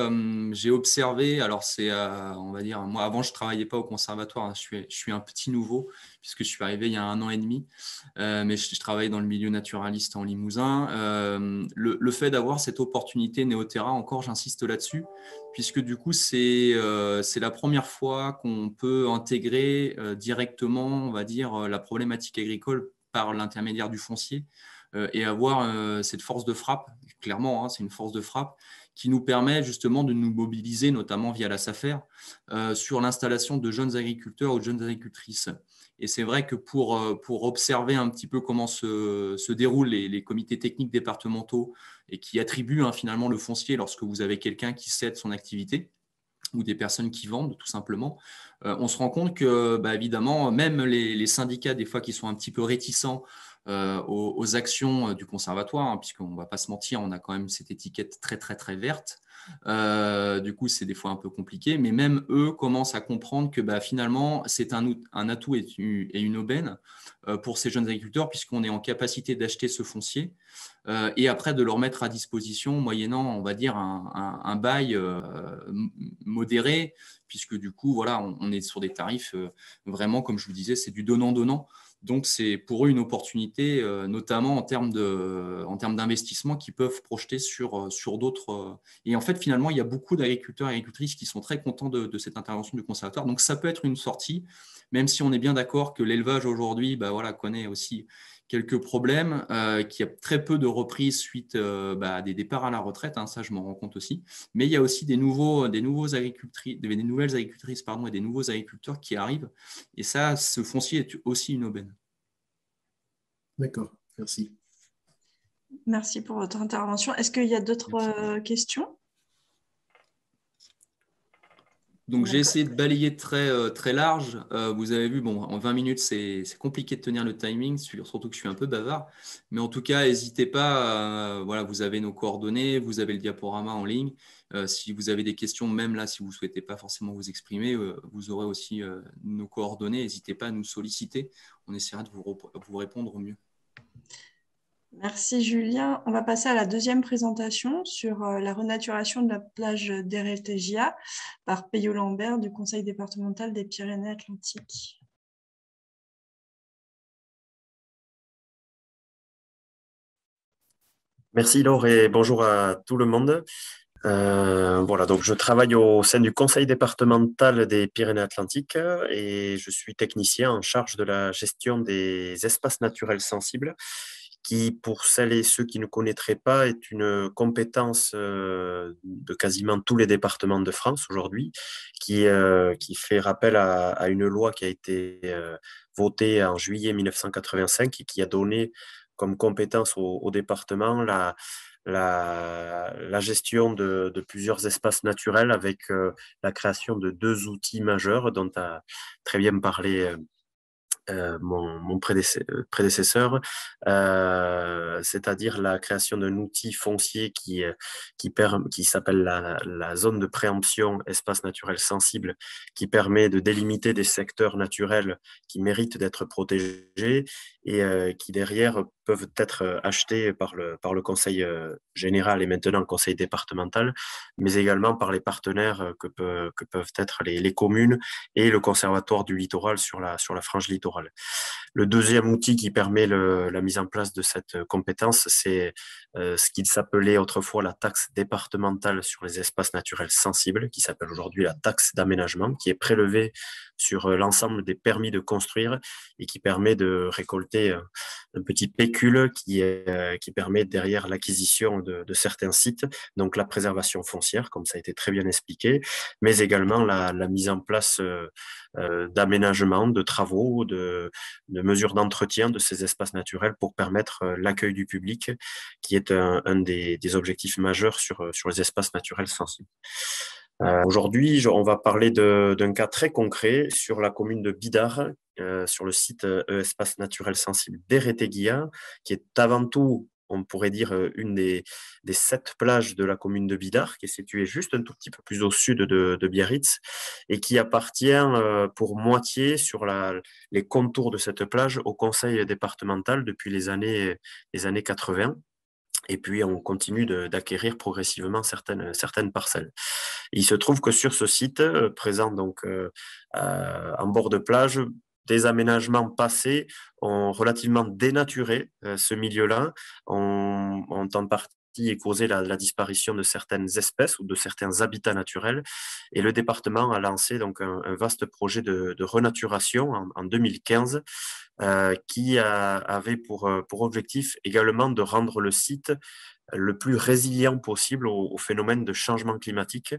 j'ai observé, alors c'est, on va dire, moi avant je ne travaillais pas au conservatoire, hein. Je suis un petit nouveau puisque je suis arrivé il y a 1 an et demi, mais je travaillais dans le milieu naturaliste en Limousin. Le fait d'avoir cette opportunité Néoterra, encore j'insiste là-dessus, puisque du coup c'est la première fois qu'on peut intégrer directement, on va dire, la problématique agricole par l'intermédiaire du foncier. Et avoir cette force de frappe, clairement, hein, c'est une force de frappe qui nous permet justement de nous mobiliser, notamment via la SAFER, sur l'installation de jeunes agriculteurs ou de jeunes agricultrices. Et c'est vrai que pour observer un petit peu comment se déroulent les comités techniques départementaux et qui attribuent finalement le foncier lorsque vous avez quelqu'un qui cède son activité, ou des personnes qui vendent tout simplement, on se rend compte que, évidemment, même les syndicats, des fois, qui sont un petit peu réticents aux actions du conservatoire, hein, puisqu'on ne va pas se mentir, on a quand même cette étiquette très, très, très verte. Du coup, c'est des fois un peu compliqué, mais même eux commencent à comprendre que finalement, c'est un atout et une aubaine pour ces jeunes agriculteurs, puisqu'on est en capacité d'acheter ce foncier et après de le remettre à disposition moyennant, on va dire, un bail modéré, puisque du coup, voilà, on est sur des tarifs vraiment, comme je vous disais, c'est du donnant-donnant. Donc, c'est pour eux une opportunité, notamment en termes d'investissement qu'ils peuvent projeter sur d'autres. Et en fait, finalement, il y a beaucoup d'agriculteurs et agricultrices qui sont très contents de cette intervention du conservatoire. Donc, ça peut être une sortie, même si on est bien d'accord que l'élevage aujourd'hui connaît aussi quelques problèmes, qu'il y a très peu de reprises suite à des départs à la retraite, hein, ça je m'en rends compte aussi. Mais il y a aussi des nouvelles agricultrices et des nouveaux agriculteurs qui arrivent. Et ça, ce foncier est aussi une aubaine. D'accord, merci. Merci pour votre intervention. Est-ce qu'il y a d'autres questions ? Donc, j'ai essayé de balayer très, très large. Vous avez vu, en 20 minutes, c'est compliqué de tenir le timing, surtout que je suis un peu bavard. Mais en tout cas, n'hésitez pas. Vous avez nos coordonnées, vous avez le diaporama en ligne. Si vous avez des questions, même là, si vous ne souhaitez pas forcément vous exprimer, vous aurez aussi nos coordonnées. N'hésitez pas à nous solliciter. On essaiera de vous répondre au mieux. Merci Julien. On va passer à la deuxième présentation sur la renaturation de la plage d'Eretegia par Peyo Lambert du Conseil départemental des Pyrénées-Atlantiques. Merci Laure et bonjour à tout le monde. Donc je travaille au sein du Conseil départemental des Pyrénées-Atlantiques et je suis technicien en charge de la gestion des espaces naturels sensibles qui, pour celles et ceux qui ne connaîtraient pas, est une compétence de quasiment tous les départements de France aujourd'hui, qui fait rappel à une loi qui a été votée en juillet 1985 et qui a donné comme compétence au département la gestion de plusieurs espaces naturels avec la création de 2 outils majeurs dont a très bien parlé mon prédécesseur, c'est-à-dire la création d'un outil foncier qui s'appelle la zone de préemption espace naturel sensible, qui permet de délimiter des secteurs naturels qui méritent d'être protégés et qui derrière peuvent être achetés par le Conseil général et maintenant le Conseil départemental, mais également par les partenaires que peuvent être les communes et le Conservatoire du littoral sur la frange littorale. Le deuxième outil qui permet la mise en place de cette compétence, c'est ce qu'il s'appelait autrefois la taxe départementale sur les espaces naturels sensibles, qui s'appelle aujourd'hui la taxe d'aménagement, qui est prélevée sur l'ensemble des permis de construire et qui permet de récolter petit pécule qui permet derrière l'acquisition de certains sites, donc la préservation foncière, comme ça a été très bien expliqué, mais également la mise en place d'aménagements, de travaux, de mesures d'entretien de ces espaces naturels pour permettre l'accueil du public, qui est un des objectifs majeurs sur les espaces naturels sensibles. Aujourd'hui, on va parler d'un cas très concret sur la commune de Bidart, sur le site espace naturel sensible d'Eretegia, qui est avant tout, on pourrait dire, une des 7 plages de la commune de Bidart, qui est située juste un tout petit peu plus au sud de Biarritz, et qui appartient pour moitié sur les contours de cette plage au conseil départemental depuis les années 80. Et puis, on continue d'acquérir progressivement certaines parcelles. Il se trouve que sur ce site, présent donc en bord de plage, des aménagements passés ont relativement dénaturé ce milieu-là, ont en partie causé la disparition de certaines espèces ou de certains habitats naturels. Et le département a lancé donc un vaste projet de renaturation en 2015, qui avait pour objectif également de rendre le site le plus résilient possible au phénomène de changement climatique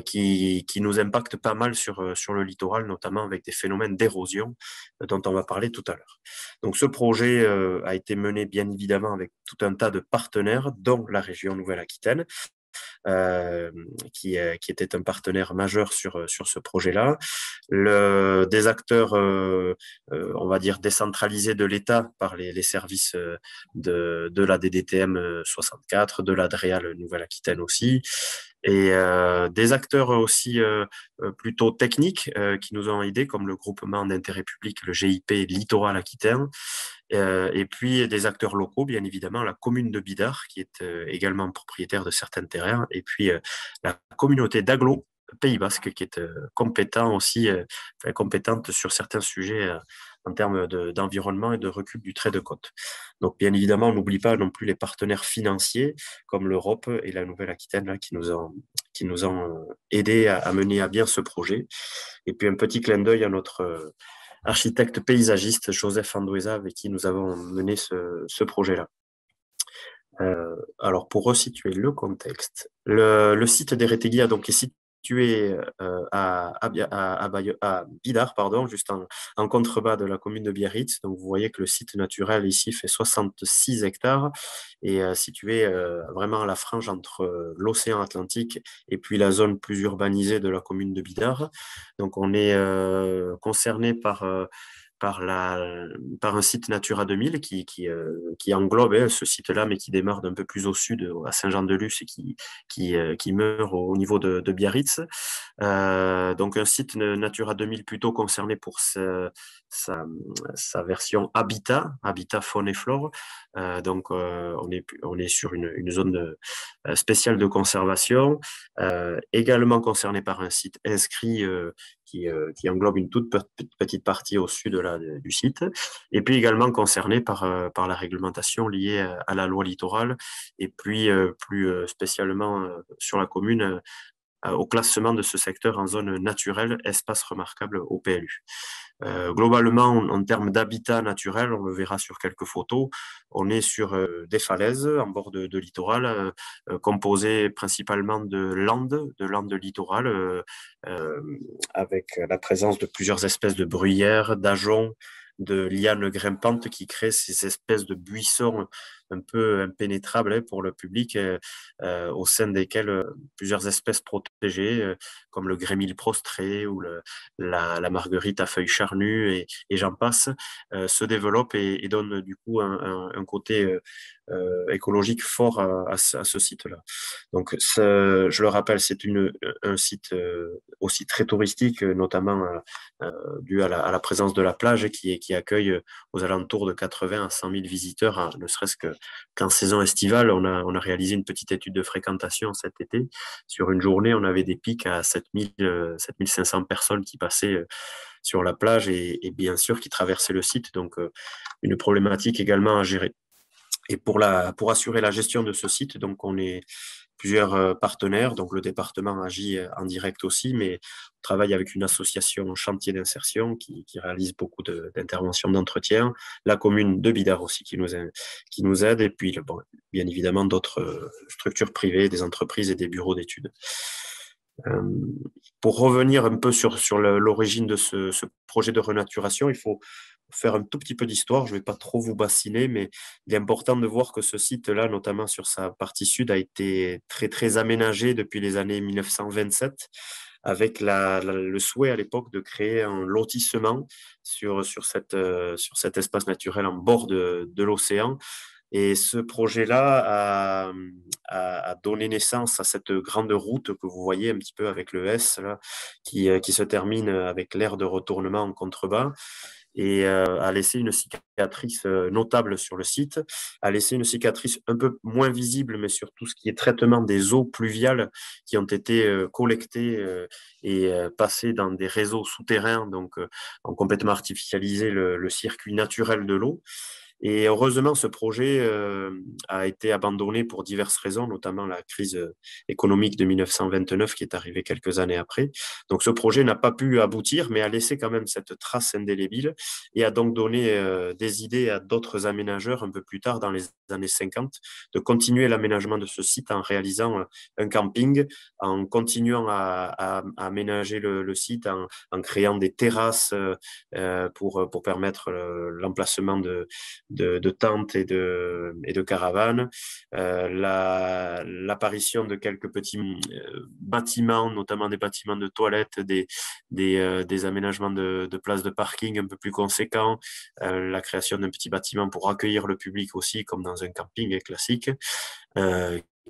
qui nous impacte pas mal sur le littoral, notamment avec des phénomènes d'érosion dont on va parler tout à l'heure. Donc ce projet a été mené bien évidemment avec tout un tas de partenaires, dont la région Nouvelle-Aquitaine, qui était un partenaire majeur sur ce projet-là. Des acteurs, on va dire, décentralisés de l'État par les services de la DDTM 64, de la DREAL Nouvelle-Aquitaine aussi, et des acteurs aussi plutôt techniques qui nous ont aidés, comme le groupement d'intérêt public, le GIP Littoral Aquitaine, et puis des acteurs locaux, bien évidemment, la commune de Bidart, qui est également propriétaire de certains terrains, et puis la communauté d'Aglo Pays Basque, qui est compétente sur certains sujets en termes d'environnement et de recul du trait de côte. Donc, bien évidemment, on n'oublie pas non plus les partenaires financiers, comme l'Europe et la Nouvelle-Aquitaine, là, qui nous ont aidés à mener à bien ce projet. Et puis, un petit clin d'œil à notre architecte paysagiste Joseph Andoueza, avec qui nous avons mené ce projet-là. Alors, pour resituer le contexte, le site d'Eretegia donc, est situé à Bidart, juste en contrebas de la commune de Biarritz. Donc, vous voyez que le site naturel ici fait 66 hectares et situé vraiment à la frange entre l'océan Atlantique et puis la zone plus urbanisée de la commune de Bidart. Donc, on est concerné par un site Natura 2000 qui englobe ce site-là, mais qui démarre d'un peu plus au sud, à Saint-Jean-de-Luz, et qui meurt au niveau de Biarritz. Donc un site Natura 2000 plutôt concerné pour sa version habitat faune et flore. Donc on est sur une zone spéciale de conservation, également concerné par un site inscrit qui englobe une toute petite partie au sud du site, et puis également concerné par la réglementation liée à la loi littorale, et puis plus spécialement sur la commune, au classement de ce secteur en zone naturelle, espace remarquable au PLU. Globalement, en termes d'habitat naturel, on le verra sur quelques photos, on est sur des falaises en bord de littoral, composées principalement de landes littorales, avec la présence de plusieurs espèces de bruyères, d'ajoncs, de lianes grimpantes qui créent ces espèces de buissons un peu impénétrables pour le public, au sein desquels plusieurs espèces protégées, comme le grémille prostré ou la marguerite à feuilles charnues, et j'en passe, se développent et donnent du coup un côté écologique fort à ce site-là. Donc, je le rappelle, c'est un site aussi très touristique, notamment dû à la présence de la plage qui accueille aux alentours de 80 à 100 000 visiteurs, ne serait-ce qu'en saison estivale. On a réalisé une petite étude de fréquentation cet été. Sur une journée, on avait des pics à 7500 personnes qui passaient sur la plage et bien sûr qui traversaient le site. Donc, une problématique également à gérer. Et pour assurer la gestion de ce site, donc on est plusieurs partenaires. Donc, le département agit en direct aussi, mais on travaille avec une association Chantier d'insertion qui réalise beaucoup d'interventions d'entretien. La commune de Bidart aussi qui nous aide. Et puis, bon, bien évidemment, d'autres structures privées, des entreprises et des bureaux d'études. Pour revenir un peu sur l'origine de ce projet de renaturation, il faut faire un tout petit peu d'histoire. Je ne vais pas trop vous bassiner, mais il est important de voir que ce site-là, notamment sur sa partie sud, a été très, très aménagé depuis les années 1927, avec le souhait à l'époque de créer un lotissement sur cet espace naturel en bord de l'océan. Et ce projet-là a donné naissance à cette grande route que vous voyez un petit peu avec le S, là, qui se termine avec l'aire de retournement en contrebas, et a laissé une cicatrice notable sur le site, a laissé une cicatrice un peu moins visible, mais sur tout ce qui est traitement des eaux pluviales qui ont été collectées et passées dans des réseaux souterrains, donc ont complètement artificialisé le circuit naturel de l'eau. Et heureusement, ce projet a été abandonné pour diverses raisons, notamment la crise économique de 1929 qui est arrivée quelques années après. Donc ce projet n'a pas pu aboutir, mais a laissé quand même cette trace indélébile et a donc donné des idées à d'autres aménageurs un peu plus tard, dans les années 50, de continuer l'aménagement de ce site en réalisant un camping, en continuant à aménager le site, en créant des terrasses pour permettre l'emplacement de tentes et de caravanes, l'apparition de quelques petits bâtiments, notamment des bâtiments de toilettes, des aménagements de places de parking un peu plus conséquents, la création d'un petit bâtiment pour accueillir le public aussi, comme dans un camping classique,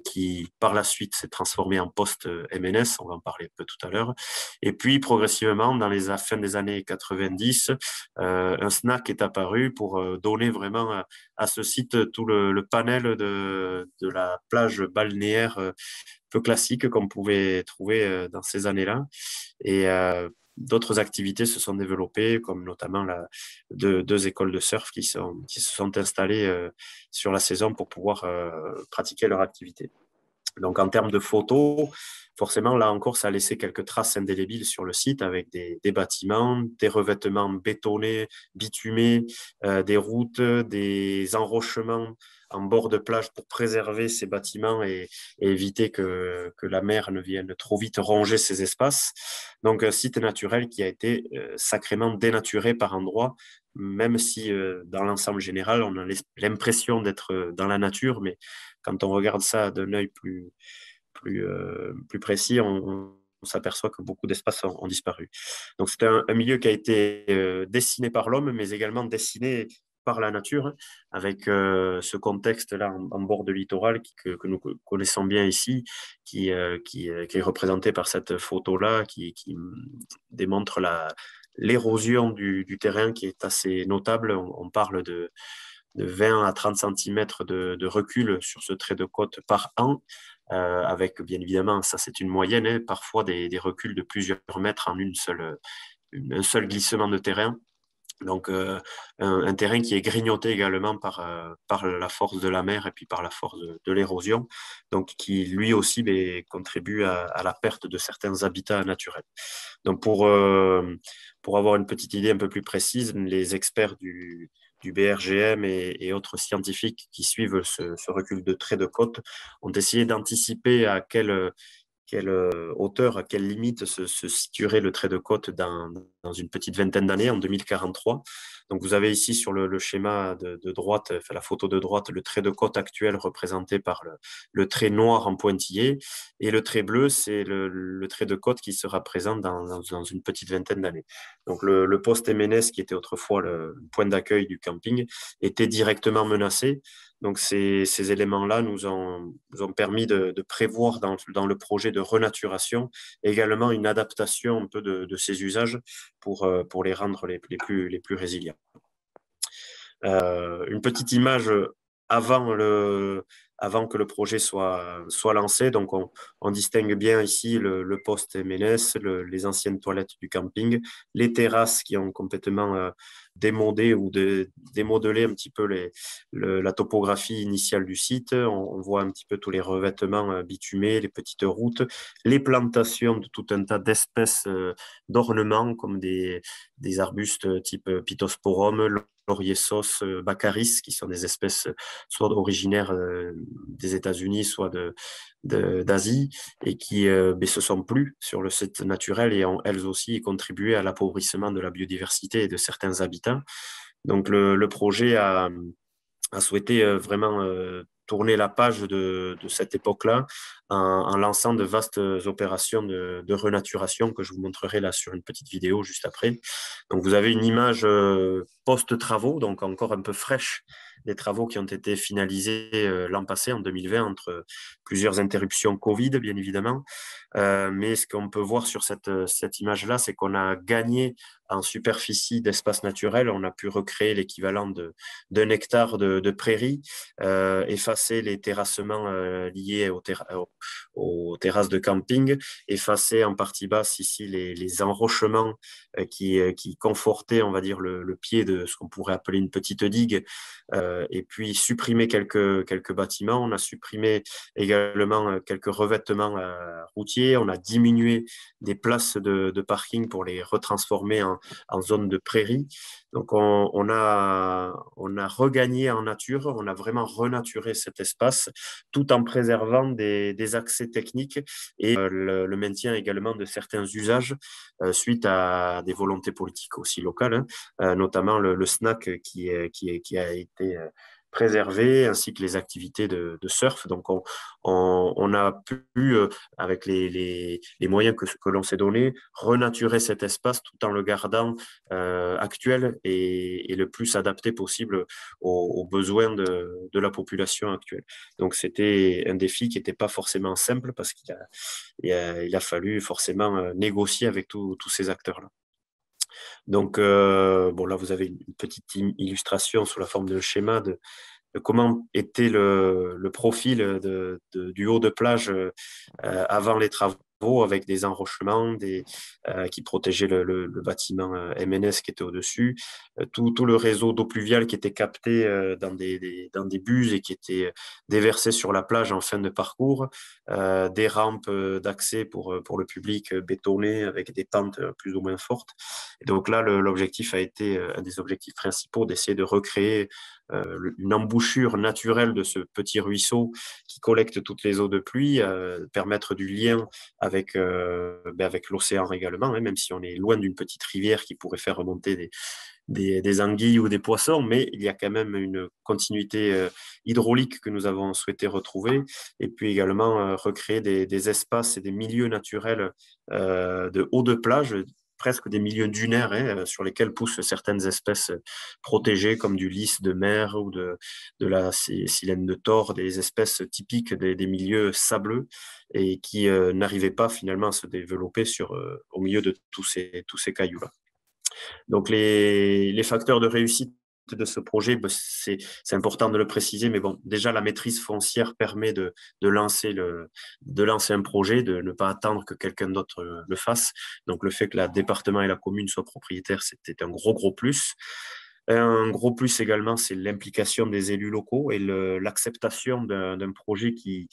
qui par la suite s'est transformé en poste MNS, on va en parler un peu tout à l'heure. Et puis progressivement, dans la fin des années 90, un SNAC est apparu pour donner vraiment à ce site tout le panel de la plage balnéaire peu classique qu'on pouvait trouver dans ces années-là. Et d'autres activités se sont développées, comme notamment deux écoles de surf qui se sont installées sur la saison pour pouvoir pratiquer leur activité. Donc, en termes de photos, forcément, là encore, ça a laissé quelques traces indélébiles sur le site avec des bâtiments, des revêtements bétonnés, bitumés, des routes, des enrochements en bord de plage pour préserver ces bâtiments et éviter que la mer ne vienne trop vite ronger ces espaces. Donc, un site naturel qui a été sacrément dénaturé par endroits, même si dans l'ensemble général, on a l'impression d'être dans la nature, mais quand on regarde ça d'un œil plus précis, on s'aperçoit que beaucoup d'espaces ont disparu. Donc, c'est un milieu qui a été dessiné par l'homme, mais également dessiné par la nature, avec ce contexte-là en bord de littoral que nous connaissons bien ici, qui est représenté par cette photo-là, qui démontre l'érosion du terrain qui est assez notable. On parle de 20 à 30 cm de recul sur ce trait de côte par an, avec bien évidemment, ça c'est une moyenne, hein, parfois des reculs de plusieurs mètres en un seul glissement de terrain. Donc un terrain qui est grignoté également par la force de la mer et puis par la force de l'érosion, donc qui lui aussi contribue à la perte de certains habitats naturels. Donc pour avoir une petite idée un peu plus précise, les experts du BRGM et autres scientifiques qui suivent ce recul de trait de côte ont essayé d'anticiper à quelle hauteur, à quelle limite se situerait le trait de côte dans une petite vingtaine d'années, en 2043. Donc vous avez ici sur le schéma de droite, enfin la photo de droite, le trait de côte actuel représenté par le trait noir en pointillé, et le trait bleu, c'est le trait de côte qui sera présent dans une petite vingtaine d'années. Donc le poste MNS, qui était autrefois le point d'accueil du camping, était directement menacé. Donc ces éléments-là nous ont permis de prévoir dans le projet de renaturation également une adaptation un peu de ces usages pour les rendre les plus résilients. Une petite image avant avant que le projet soit lancé. Donc, on distingue bien ici le poste MNS, les anciennes toilettes du camping, les terrasses qui ont complètement démodé ou démodelé un petit peu la topographie initiale du site. On voit un petit peu tous les revêtements bitumés, les petites routes, les plantations de tout un tas d'espèces d'ornements comme des arbustes type Pittosporum, laurier sauce, baccharis, qui sont des espèces soit originaires des États-Unis, soit d'Asie, et qui ne se sont plus sur le site naturel et ont elles aussi contribué à l'appauvrissement de la biodiversité et de certains habitats. Donc le projet a souhaité vraiment tourner la page de cette époque-là en lançant de vastes opérations de renaturation que je vous montrerai là sur une petite vidéo juste après. Donc vous avez une image post-travaux, donc encore un peu fraîche des travaux qui ont été finalisés l'an passé, en 2020, entre plusieurs interruptions Covid, bien évidemment. Mais ce qu'on peut voir sur cette image-là, c'est qu'on a gagné en superficie d'espace naturel. On a pu recréer l'équivalent d'un hectare de prairie, effacer les terrassements liés aux terrasses de camping, effacer en partie basse ici les enrochements qui confortaient, on va dire, le pied de ce qu'on pourrait appeler une petite digue, et puis supprimer quelques bâtiments. On a supprimé également quelques revêtements routiers. On a diminué des places de parking pour les retransformer en zone de prairie. Donc, on a regagné en nature, on a vraiment renaturé cet espace tout en préservant des accès techniques et le maintien également de certains usages suite à des volontés politiques aussi locales, hein, notamment le snack qui a été préservé, ainsi que les activités de surf. Donc, on a pu, avec les moyens que l'on s'est donnés, renaturer cet espace tout en le gardant actuel et le plus adapté possible aux besoins de la population actuelle. Donc, c'était un défi qui n'était pas forcément simple parce qu'il a fallu forcément négocier avec tous ces acteurs-là. Donc, bon, là, vous avez une petite illustration sous la forme d'un schéma de comment était le profil du haut de plage avant les travaux, avec des enrochements qui protégeaient le bâtiment MNS qui était au-dessus, tout le réseau d'eau pluviale qui était capté dans des buses et qui était déversé sur la plage en fin de parcours, des rampes d'accès pour le public bétonnées avec des pentes plus ou moins fortes. Et donc là, l'objectif a été, un des objectifs principaux, d'essayer de recréer une embouchure naturelle de ce petit ruisseau qui collecte toutes les eaux de pluie, permettre du lien avec l'océan également, hein, même si on est loin d'une petite rivière qui pourrait faire remonter des anguilles ou des poissons, mais il y a quand même une continuité hydraulique que nous avons souhaité retrouver, et puis également recréer des espaces et des milieux naturels de haut de plage, presque des milieux dunaires, hein, sur lesquels poussent certaines espèces protégées comme du lys de mer ou de la silène de Thor, des espèces typiques des milieux sableux et qui n'arrivaient pas finalement à se développer au milieu de tous ces cailloux-là. Donc les facteurs de réussite de ce projet, c'est important de le préciser, mais bon, déjà la maîtrise foncière permet de lancer un projet, de ne pas attendre que quelqu'un d'autre le fasse. Donc le fait que le département et la commune soient propriétaires, c'était un gros plus. Un gros plus également, c'est l'implication des élus locaux et l'acceptation d'un projet qui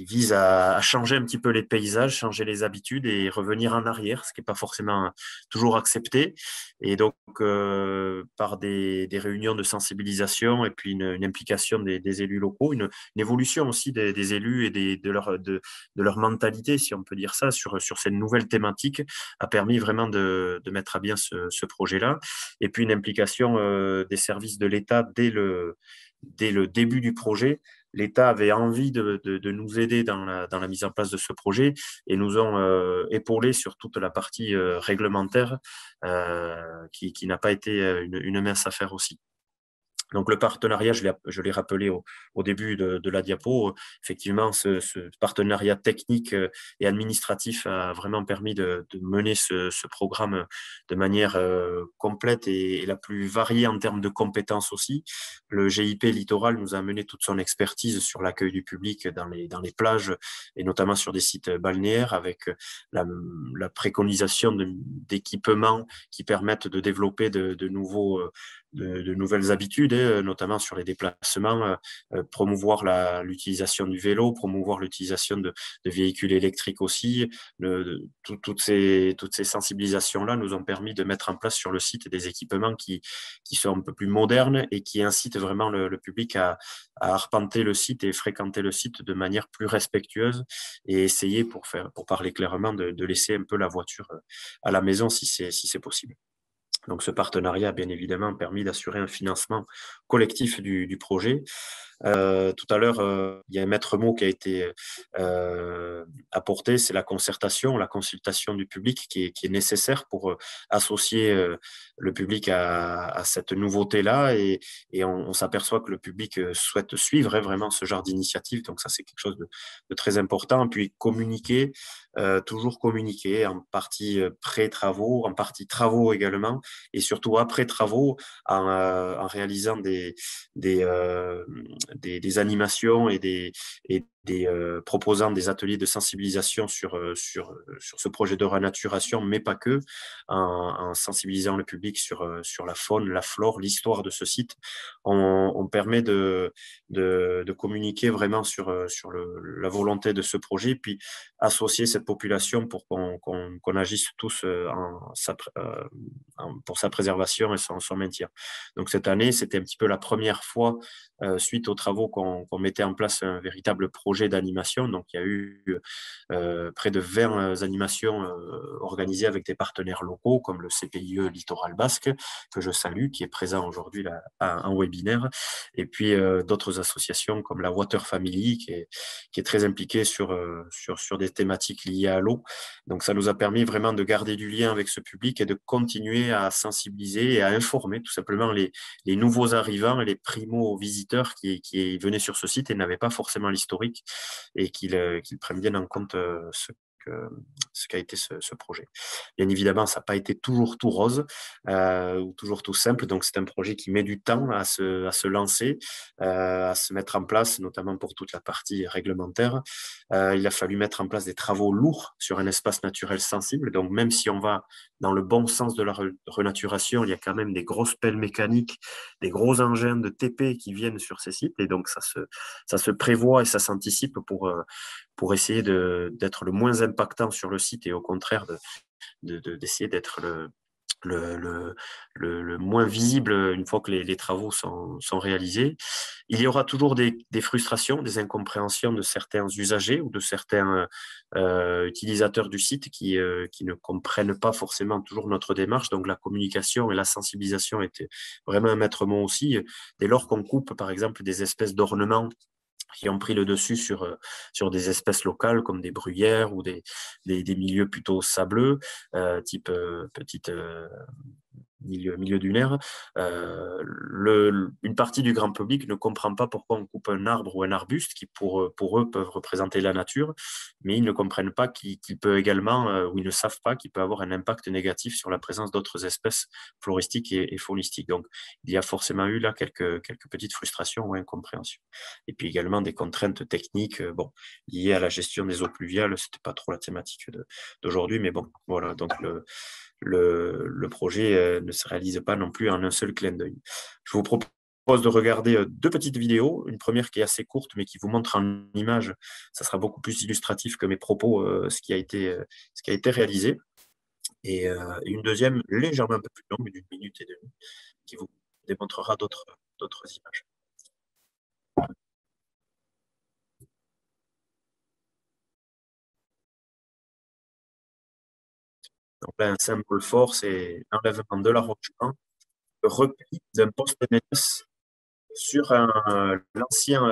vise à changer un petit peu les paysages, changer les habitudes et revenir en arrière, ce qui n'est pas forcément toujours accepté. Et donc, par des réunions de sensibilisation et puis une implication des élus locaux, une évolution aussi des élus et de leur mentalité, si on peut dire ça, sur cette nouvelle thématique, a permis vraiment de mettre à bien ce projet-là. Et puis une implication des services de l'État dès le début du projet. L'État avait envie de nous aider dans la mise en place de ce projet et nous ont épaulés sur toute la partie réglementaire qui n'a pas été une mince affaire aussi. Donc, le partenariat, je l'ai rappelé au début de la diapo. Effectivement, ce partenariat technique et administratif a vraiment permis de mener ce programme de manière complète et la plus variée en termes de compétences aussi. Le GIP Littoral nous a amené toute son expertise sur l'accueil du public dans les plages et notamment sur des sites balnéaires avec la préconisation d'équipements qui permettent de développer de nouvelles habitudes, notamment sur les déplacements, promouvoir l'utilisation du vélo, promouvoir l'utilisation de véhicules électriques aussi. Toutes ces sensibilisations-là nous ont permis de mettre en place sur le site des équipements qui sont un peu plus modernes et qui incitent vraiment le public à arpenter le site et fréquenter le site de manière plus respectueuse et essayer, pour parler clairement, de laisser un peu la voiture à la maison si c'est possible. Donc, ce partenariat a bien évidemment permis d'assurer un financement collectif du projet. Tout à l'heure, il y a un maître mot qui a été apporté, c'est la concertation, la consultation du public qui est nécessaire pour associer le public à cette nouveauté-là et on s'aperçoit que le public souhaite suivre vraiment ce genre d'initiative. Donc ça, c'est quelque chose de très important. Et puis communiquer, toujours communiquer, en partie pré-travaux, en partie travaux également, et surtout après travaux, en réalisant des animations et proposant des ateliers de sensibilisation sur ce projet de renaturation, mais pas que, en sensibilisant le public sur la faune, la flore, l'histoire de ce site. On permet de communiquer vraiment sur la volonté de ce projet, puis associer cette population pour qu'on agisse tous pour sa préservation et son maintien. Donc cette année, c'était un petit peu la première fois suite aux travaux qu'on mettait en place un véritable projet d'animation. Donc, il y a eu près de 20 animations organisées avec des partenaires locaux comme le CPIE Littoral Basque, que je salue, qui est présent aujourd'hui en webinaire, et puis d'autres associations comme la Water Family, qui est très impliquée sur des thématiques liées à l'eau. Donc, ça nous a permis vraiment de garder du lien avec ce public et de continuer à sensibiliser et à informer tout simplement les nouveaux arrivants et les primo-visiteurs qui venaient sur ce site et n'avaient pas forcément l'historique et qu'ils prennent bien en compte ce qu'a été ce projet. Bien évidemment, ça n'a pas été toujours tout rose ou toujours tout simple, donc c'est un projet qui met du temps à se lancer, à se mettre en place, notamment pour toute la partie réglementaire. Il a fallu mettre en place des travaux lourds sur un espace naturel sensible, donc même si on va dans le bon sens de la renaturation, il y a quand même des grosses pelles mécaniques, des gros engins de TP qui viennent sur ces sites, et donc ça se prévoit et ça s'anticipe pour essayer d'être le moins impactant sur le site et au contraire d'essayer d'être le moins visible une fois que les travaux sont réalisés. Il y aura toujours des frustrations, des incompréhensions de certains usagers ou de certains utilisateurs du site qui ne comprennent pas forcément toujours notre démarche. Donc la communication et la sensibilisation étaient vraiment un maître mot aussi. Dès lors qu'on coupe par exemple des espèces d'ornements qui ont pris le dessus sur des espèces locales comme des bruyères ou des milieux plutôt sableux, type petite milieu dunaire. Une partie du grand public ne comprend pas pourquoi on coupe un arbre ou un arbuste qui pour eux peuvent représenter la nature, mais ils ne comprennent pas qu'il peut également, ou ils ne savent pas qu'il peut avoir un impact négatif sur la présence d'autres espèces floristiques et faunistiques. Donc, il y a forcément eu là quelques petites frustrations ou incompréhensions. Et puis également des contraintes techniques liées à la gestion des eaux pluviales. Ce n'était pas trop la thématique d'aujourd'hui, mais bon, voilà. Donc, le projet ne se réalise pas non plus en un seul clin d'œil. Je vous propose de regarder deux petites vidéos. Une première qui est assez courte, mais qui vous montre en image. Ça sera beaucoup plus illustratif que mes propos, ce qui a été réalisé. Et une deuxième légèrement un peu plus longue, d'une minute et demie, qui vous démontrera d'autres images. Donc là, un symbole fort, c'est l'enlèvement de la roche blanc, le repli d'un poste de ménesse sur l'ancien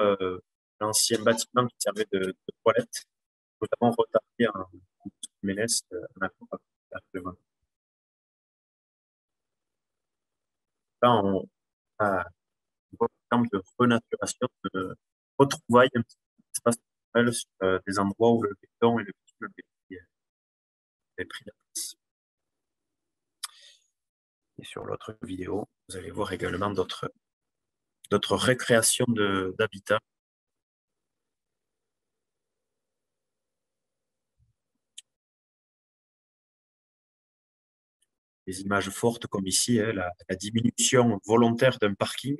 bâtiment qui servait de toilette. Nous avons retardé un poste de ménesse en accord avec le règlement. Là, exemple de renaturation, de retrouvailles un petit peu d'espace naturel sur des endroits où le béton et le bitume avaient pris la place. Et sur l'autre vidéo, vous allez voir également d'autres récréations d'habitat. Des images fortes comme ici, hein, la diminution volontaire d'un parking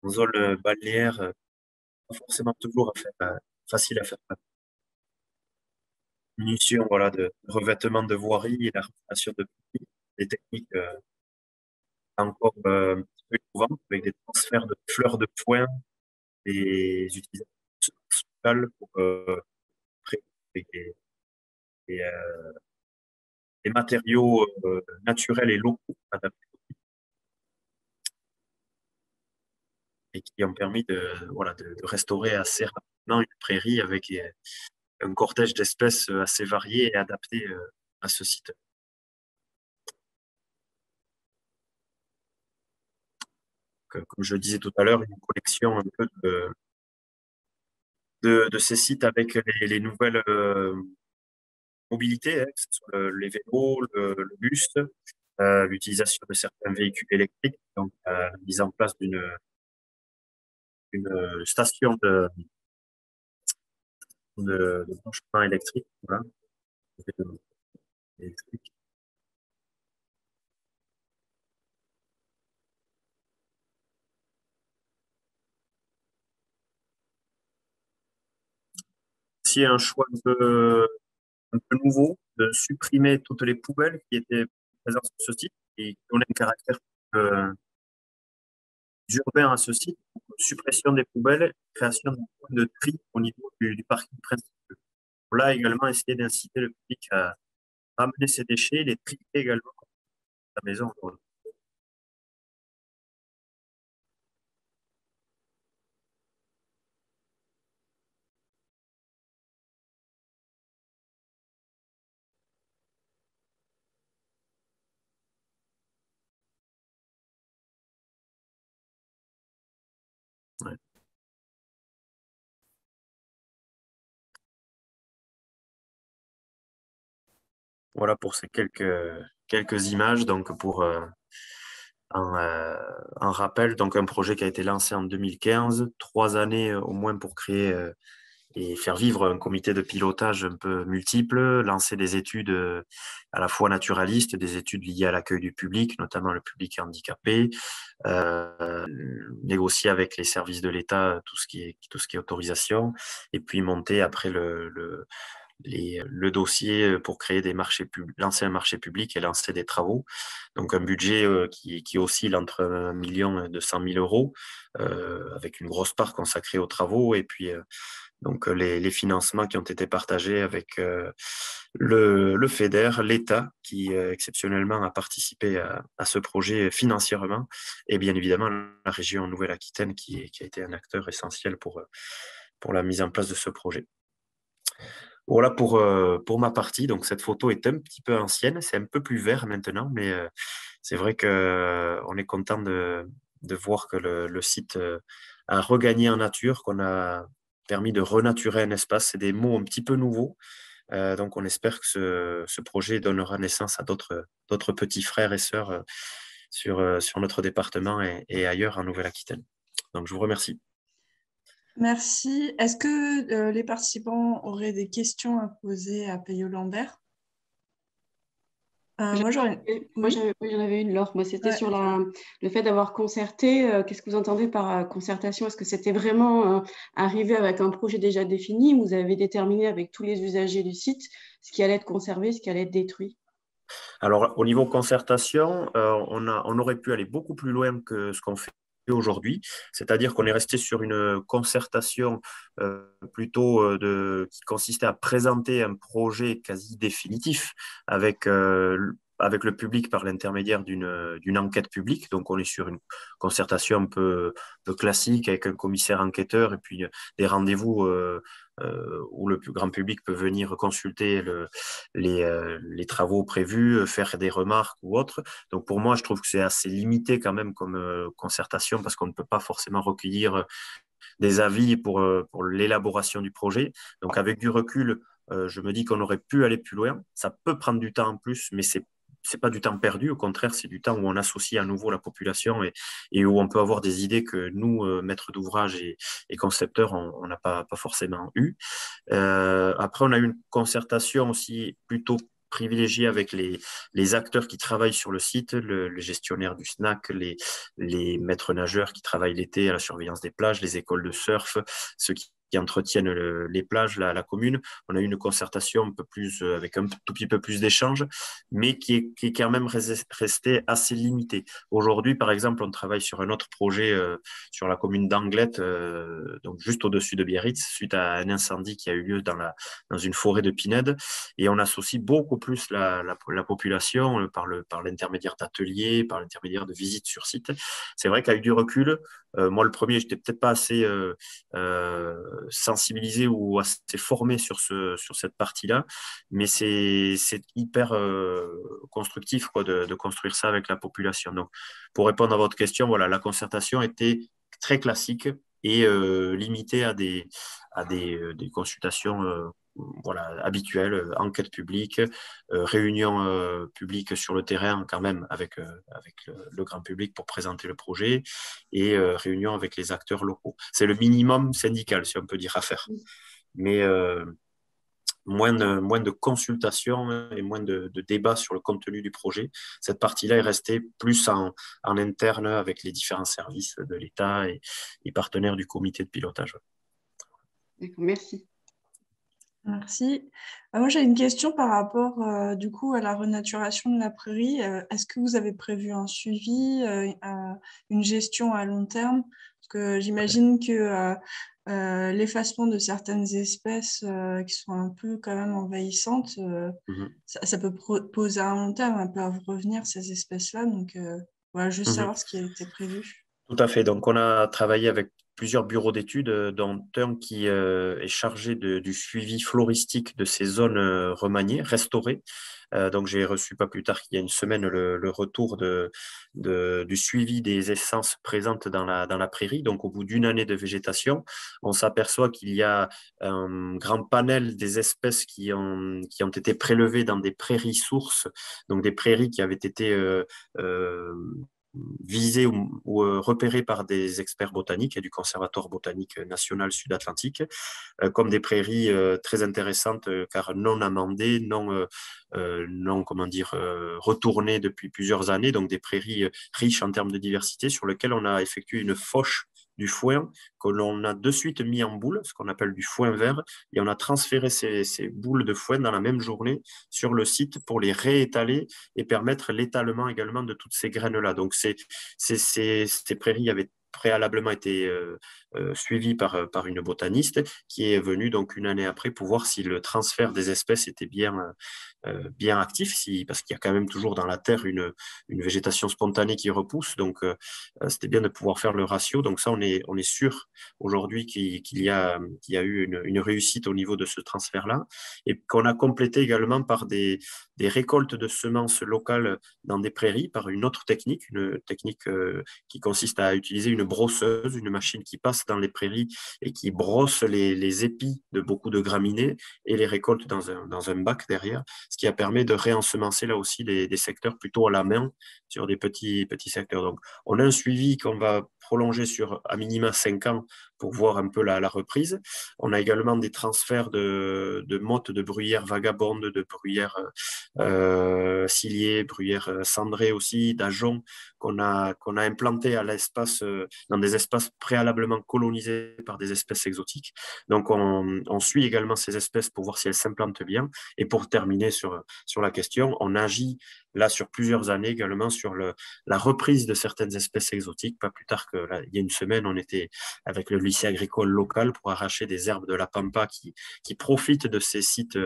en zone balnéaire, pas forcément toujours facile à faire. Diminution voilà, de revêtement de voirie et la réparation de pluie, des techniques encore un petit peu innovantes avec des transferts de fleurs de foin, des utilisations de semences locales pour créer des, euh, des matériaux naturels et locaux adaptés et qui ont permis voilà, de restaurer assez rapidement une prairie avec un cortège d'espèces assez variées et adaptées à ce site. Comme je disais tout à l'heure, une collection un peu de ces sites avec les nouvelles mobilités, hein, que ce soit les vélos, le bus, l'utilisation de certains véhicules électriques, donc la mise en place d'une station de branchement électrique. Voilà. Électrique. Aussi un choix un peu nouveau de supprimer toutes les poubelles qui étaient présentes sur ce site et qui donnaient un caractère euh, urbain à ce site. Donc, suppression des poubelles, création d'un point de tri au niveau du parking principal. Pour là également essayer d'inciter le public à ramener ses déchets, les trier également à la maison. Ouais. Voilà pour ces quelques images. Donc pour un rappel, donc un projet qui a été lancé en 2015, 3 années au moins pour créer et faire vivre un comité de pilotage un peu multiple, lancer des études à la fois naturalistes, des études liées à l'accueil du public, notamment le public handicapé, négocier avec les services de l'État tout ce qui est autorisation, et puis monter après le dossier pour créer des marchés lancer un marché public et lancer des travaux. Donc un budget qui oscille entre 1 million et 200 000 euros, avec une grosse part consacrée aux travaux, et puis donc les financements qui ont été partagés avec le FEDER, l'État, qui exceptionnellement a participé à ce projet financièrement, et bien évidemment la région Nouvelle-Aquitaine qui a été un acteur essentiel pour la mise en place de ce projet. Voilà pour ma partie. Donc, cette photo est un petit peu ancienne. C'est un peu plus vert maintenant, mais c'est vrai qu'on est content de voir que le site a regagné en nature, qu'on a permis de renaturer un espace. C'est des mots un petit peu nouveaux. Donc, on espère que ce projet donnera naissance à d'autres petits frères et sœurs sur notre département et ailleurs en Nouvelle-Aquitaine. Donc, je vous remercie. Merci. Est-ce que les participants auraient des questions à poser à Peyo Lambert? Moi, j'aurais... Moi, Oui. j'en avais une, Laure. Moi, c'était Ouais. sur le fait d'avoir concerté. Qu'est-ce que vous entendez par concertation? Est-ce que c'était vraiment arrivé avec un projet déjà défini? Vous avez déterminé avec tous les usagers du site ce qui allait être conservé, ce qui allait être détruit? Alors, au niveau concertation, on aurait pu aller beaucoup plus loin que ce qu'on fait aujourd'hui, c'est-à-dire qu'on est resté sur une concertation plutôt qui consistait à présenter un projet quasi définitif avec avec le public par l'intermédiaire d'une enquête publique. Donc, on est sur une concertation un peu classique avec un commissaire enquêteur et puis des rendez-vous où le plus grand public peut venir consulter les travaux prévus, faire des remarques ou autres. Donc, pour moi, je trouve que c'est assez limité quand même comme concertation parce qu'on ne peut pas forcément recueillir des avis pour l'élaboration du projet. Donc, avec du recul, je me dis qu'on aurait pu aller plus loin. Ça peut prendre du temps en plus, mais c'est pas du temps perdu. Au contraire, c'est du temps où on associe à nouveau la population et où on peut avoir des idées que nous, maîtres d'ouvrage et concepteurs, on n'a pas forcément eu. Après, on a eu une concertation aussi plutôt privilégiée avec les acteurs qui travaillent sur le site, le gestionnaire du SNAC, les maîtres nageurs qui travaillent l'été à la surveillance des plages, les écoles de surf, ceux qui entretiennent les plages, la commune. On a eu une concertation un peu plus, avec un tout petit peu plus d'échanges, mais qui est quand même resté assez limité. Aujourd'hui, par exemple, on travaille sur un autre projet sur la commune d'Anglet, donc juste au-dessus de Biarritz, suite à un incendie qui a eu lieu dans une forêt de pinèdes. Et on associe beaucoup plus la population par l'intermédiaire d'ateliers, par l'intermédiaire de visites sur site. C'est vrai qu'avec du recul, moi, le premier, j'étais peut-être pas assez sensibilisé ou assez formé sur cette partie-là, mais c'est hyper constructif quoi, de construire ça avec la population. Donc, pour répondre à votre question, voilà, la concertation était très classique et limitée à des consultations voilà, habituelles, enquête publique, réunion publique sur le terrain quand même avec le grand public pour présenter le projet et réunion avec les acteurs locaux. C'est le minimum syndical, si on peut dire, à faire. Mais moins de consultations et moins de débats sur le contenu du projet. Cette partie-là est restée plus en interne avec les différents services de l'État et partenaires du comité de pilotage. D'accord, merci. Merci. Moi, j'ai une question par rapport du coup à la renaturation de la prairie. Est-ce que vous avez prévu un suivi, une gestion à long terme? Parce que j'imagine que l'effacement de certaines espèces qui sont un peu quand même envahissantes, ça peut poser un long terme, elles peuvent revenir ces espèces-là. Donc, voilà, juste savoir ce qui a été prévu. Tout à fait. Donc, on a travaillé avec plusieurs bureaux d'études, dont un qui est chargé du suivi floristique de ces zones remaniées, restaurées. Donc, j'ai reçu pas plus tard qu'il y a une semaine le retour du suivi des essences présentes dans la prairie. Donc, au bout d'une année de végétation, on s'aperçoit qu'il y a un grand panel des espèces qui ont été prélevées dans des prairies sources, donc des prairies qui avaient été visées ou repérées par des experts botaniques et du Conservatoire botanique national sud-atlantique, comme des prairies très intéressantes car non amendées, non retournées depuis plusieurs années, donc des prairies riches en termes de diversité sur lesquelles on a effectué une fauche du foin que l'on a de suite mis en boule, ce qu'on appelle du foin vert, et on a transféré ces boules de foin dans la même journée sur le site pour les réétaler et permettre l'étalement également de toutes ces graines-là. Donc, ces prairies avaient préalablement été suivies par une botaniste qui est venue donc une année après pour voir si le transfert des espèces était bien actif, parce qu'il y a quand même toujours dans la terre une végétation spontanée qui repousse, donc c'était bien de pouvoir faire le ratio. Donc ça, on est sûr aujourd'hui qu'il y a eu une réussite au niveau de ce transfert-là, et qu'on a complété également par des récoltes de semences locales dans des prairies par une autre technique, qui consiste à utiliser une brosseuse, une machine qui passe dans les prairies et qui brosse les épis de beaucoup de graminées et les récolte dans un bac derrière, ce qui a permis de réensemencer là aussi des secteurs plutôt à la main sur des petits secteurs. Donc, on a un suivi qu'on va prolonger sur à minima 5 ans pour voir un peu la reprise. On a également des transferts de mottes de bruyères vagabondes, de bruyères ciliées, bruyères cendrées aussi, d'ajoncs qu'on a implantés à l'espace, dans des espaces préalablement colonisés par des espèces exotiques. Donc, on suit également ces espèces pour voir si elles s'implantent bien. Et pour terminer sur la question, on agit là sur plusieurs années également sur la reprise de certaines espèces exotiques. Pas plus tard que là, il y a une semaine, on était avec le lycée agricole local pour arracher des herbes de la pampa qui profitent de ces sites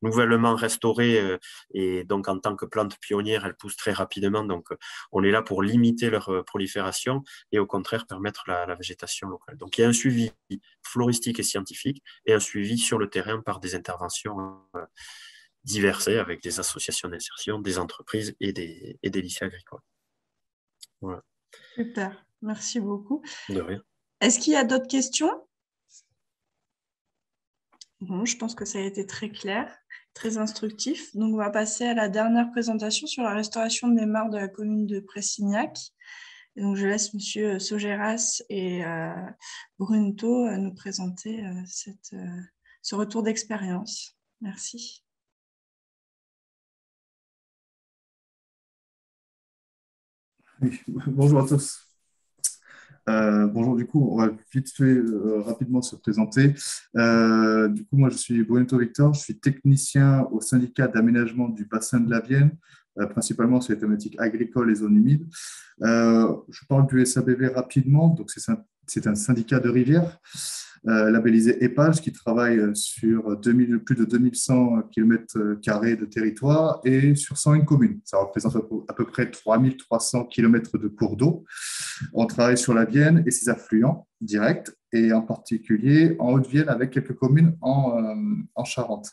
nouvellement restaurés et donc en tant que plantes pionnières, elles poussent très rapidement. Donc on est là pour limiter leur prolifération et au contraire permettre la végétation locale. Donc il y a un suivi floristique et scientifique et un suivi sur le terrain par des interventions diverses avec des associations d'insertion, des entreprises et des lycées agricoles. Voilà. Super, merci beaucoup. De rien. Est-ce qu'il y a d'autres questions? Bon, je pense que ça a été très clair, très instructif. Donc, on va passer à la dernière présentation sur la restauration des mares de la commune de Pressignac. Et donc, je laisse M. Saugeras et Brunto nous présenter ce retour d'expérience. Merci. Oui, bonjour à tous. Bonjour, du coup, on va vite fait rapidement se présenter. Du coup, moi, je suis Brunto Victor, je suis technicien au syndicat d'aménagement du bassin de la Vienne, principalement sur les thématiques agricoles et zones humides. Je parle du SABV rapidement, donc c'est un syndicat de rivière labellisé EPAGE qui travaille sur plus de 2100 km² de territoire et sur 101 communes. Ça représente à peu près 3300 km de cours d'eau. On travaille sur la Vienne et ses affluents directs et en particulier en Haute-Vienne avec quelques communes en Charente.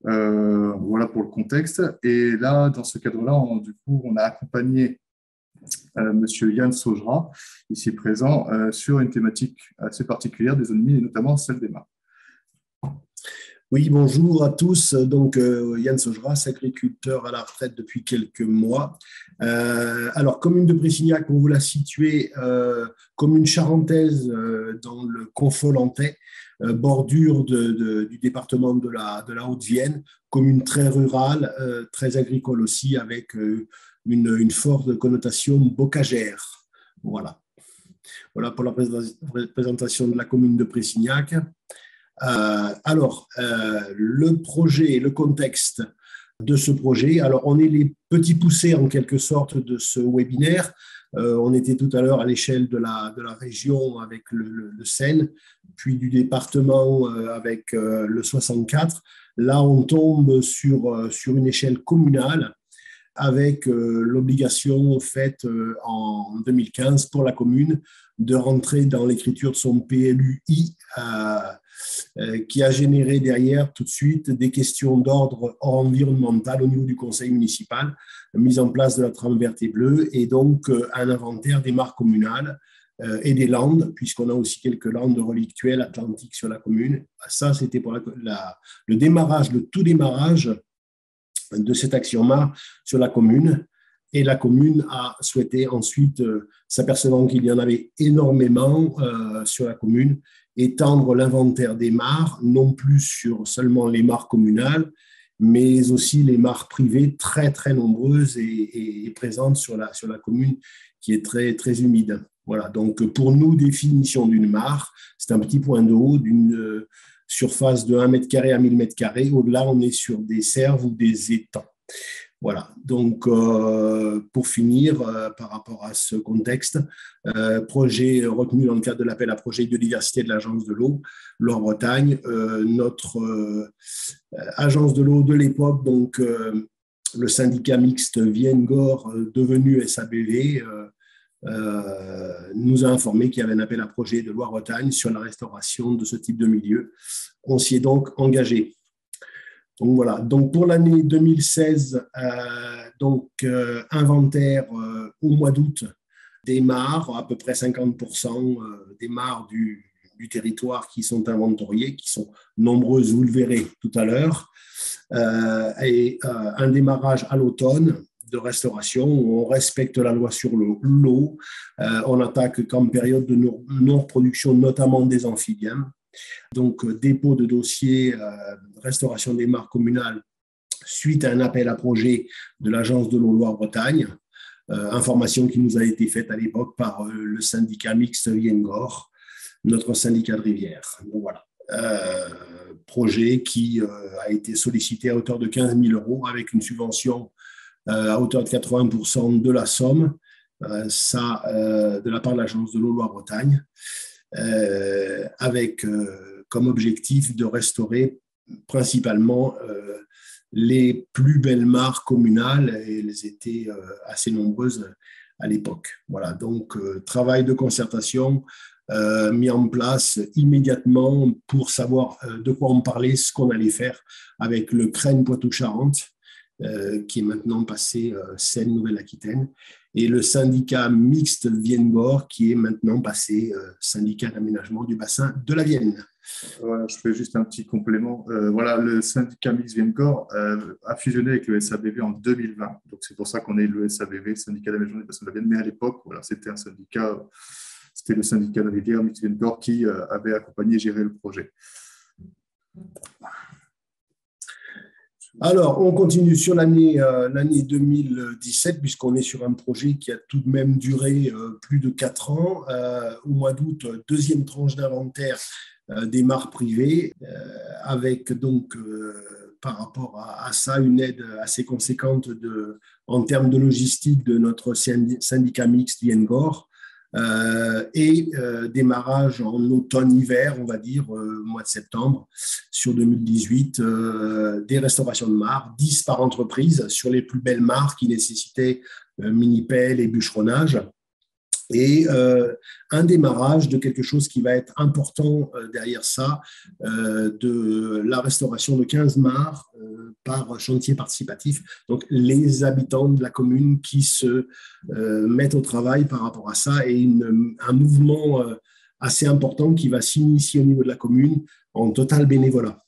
Voilà pour le contexte. Et là, dans ce cadre-là, on a accompagné Monsieur Yann Saugeras, ici présent, sur une thématique assez particulière des zones humides et notamment celle des mares. Oui, bonjour à tous. Donc, Yann Saugeras, agriculteur à la retraite depuis quelques mois. Alors, commune de Pressignac, on vous l'a située, commune charentaise dans le Confolantais, bordure du département de la Haute-Vienne, commune très rurale, très agricole aussi, avec une forte connotation bocagère. Voilà. Voilà pour la présentation de la commune de Pressignac. Alors, le projet, le contexte de ce projet. Alors, on est les petits poussés en quelque sorte de ce webinaire. On était tout à l'heure à l'échelle de la région avec le Seine, puis du département avec le 64. Là, on tombe sur une échelle communale avec l'obligation faite en 2015 pour la commune de rentrer dans l'écriture de son PLUI qui a généré derrière tout de suite des questions d'ordre environnemental au niveau du conseil municipal, mise en place de la trame verte et bleue et donc un inventaire des mares communales et des landes, puisqu'on a aussi quelques landes relictuelles atlantiques sur la commune. Ça, c'était pour le démarrage, le tout démarrage de cette action mare sur la commune. Et la commune a souhaité ensuite, s'apercevant qu'il y en avait énormément sur la commune, étendre l'inventaire des mares, non plus sur seulement les mares communales, mais aussi les mares privées très, très nombreuses et présentes sur la commune qui est très, très humide. Voilà, donc pour nous, définition d'une mare, c'est un petit point d'eau d'une surface de 1 m² à 1000 m². Au-delà, on est sur des serves ou des étangs. Voilà, donc pour finir, par rapport à ce contexte, projet retenu dans le cadre de l'appel à projet biodiversité de l'Agence de l'eau, Loire-Bretagne, notre agence de l'eau de l'époque, donc le syndicat mixte Vienne-Gore, devenu SABV, nous a informé qu'il y avait un appel à projet de Loire-Bretagne sur la restauration de ce type de milieu. On s'y est donc engagé. Donc voilà, donc pour l'année 2016, inventaire au mois d'août des mares, à peu près 50% des mares du territoire qui sont inventoriées, qui sont nombreuses, vous le verrez tout à l'heure, et un démarrage à l'automne de restauration où on respecte la loi sur l'eau, on attaque qu'en période de non-reproduction, notamment des amphibiens. Donc, dépôt de dossier, restauration des mares communales suite à un appel à projet de l'Agence de l'eau Loire-Bretagne, information qui nous a été faite à l'époque par le syndicat mixte Vienne-Gore, notre syndicat de rivière. Donc, voilà. projet qui a été sollicité à hauteur de 15 000 € avec une subvention à hauteur de 80% de la somme, de la part de l'Agence de l'eau Loire-Bretagne, avec comme objectif de restaurer principalement les plus belles mares communales, et elles étaient assez nombreuses à l'époque. Voilà, donc travail de concertation mis en place immédiatement pour savoir de quoi on parlait, ce qu'on allait faire avec le CREN Poitou-Charentes, qui est maintenant passé Seine-Nouvelle-Aquitaine, et le syndicat mixte Vienne-Gor, qui est maintenant passé syndicat d'aménagement du bassin de la Vienne. Voilà, je fais juste un petit complément. Voilà, le syndicat mixte Vienne-Gor a fusionné avec le SABV en 2020. Donc, c'est pour ça qu'on est le SABV, syndicat d'aménagement du bassin de la Vienne. Mais à l'époque, voilà, c'était un syndicat, c'était le syndicat de la rivière mixte Vienne-Gor qui avait accompagné et géré le projet. Alors, on continue sur l'année 2017, puisqu'on est sur un projet qui a tout de même duré plus de 4 ans. Au mois d'août, deuxième tranche d'inventaire des mares privées, avec donc, par rapport à ça, une aide assez conséquente en termes de logistique de notre syndicat mixte Vienne-Gor. Et démarrage en automne-hiver, on va dire, mois de septembre, sur 2018, des restaurations de mares, 10 par entreprise, sur les plus belles mares qui nécessitaient mini-pelle et bûcheronnage. Et un démarrage de quelque chose qui va être important derrière ça, de la restauration de 15 mares par chantier participatif. Donc, les habitants de la commune qui se mettent au travail par rapport à ça, et un mouvement assez important qui va s'initier au niveau de la commune en total bénévolat.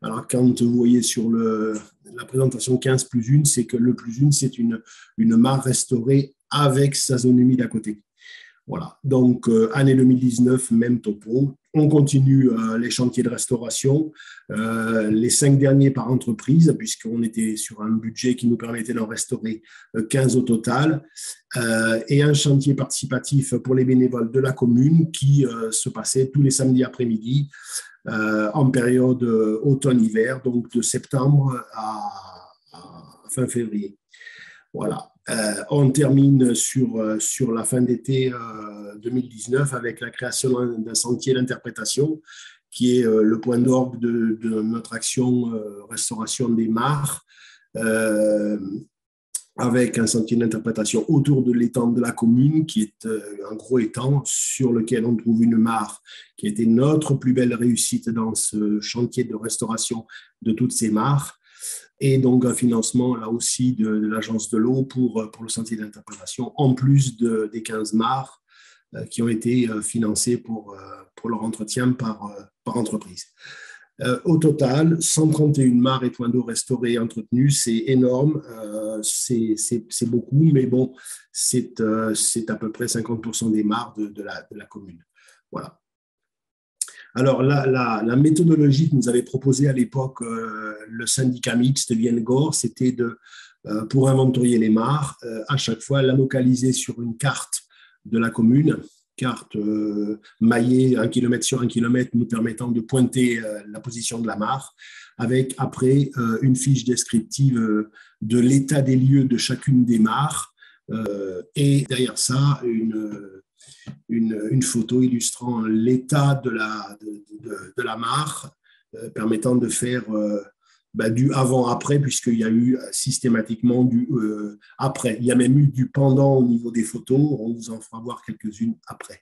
Alors, quand vous voyez sur la présentation 15+1, c'est que le +1, c'est une mare restaurée avec sa zone humide à côté. Voilà, donc année 2019, même topo. On continue les chantiers de restauration, les 5 derniers par entreprise, puisqu'on était sur un budget qui nous permettait d'en restaurer 15 au total, et un chantier participatif pour les bénévoles de la commune qui se passait tous les samedis après-midi en période automne-hiver, donc de septembre à fin février. Voilà. On termine sur la fin d'été 2019 avec la création d'un sentier d'interprétation qui est le point d'orgue de notre action restauration des mares, avec un sentier d'interprétation autour de l'étang de la commune qui est un gros étang sur lequel on trouve une mare qui a été notre plus belle réussite dans ce chantier de restauration de toutes ces mares. Et donc un financement là aussi de l'Agence de l'eau pour le sentier d'interprétation, en plus des 15 mares qui ont été financées pour leur entretien par entreprise. Au total, 131 mares et points d'eau restaurés et entretenus, c'est énorme, c'est beaucoup, mais bon, c'est à peu près 50% des mares de la commune. Voilà. Alors, la méthodologie que nous avait proposée à l'époque le syndicat mixte Vienne-Gor, c'était pour inventorier les mares, à chaque fois la localiser sur une carte de la commune, carte maillée 1 km sur 1 km, nous permettant de pointer la position de la mare, avec après une fiche descriptive de l'état des lieux de chacune des mares, et derrière ça, une photo illustrant l'état de la mare, permettant de faire du avant-après, puisqu'il y a eu systématiquement du après. Il y a même eu du pendant au niveau des photos. On vous en fera voir quelques-unes après.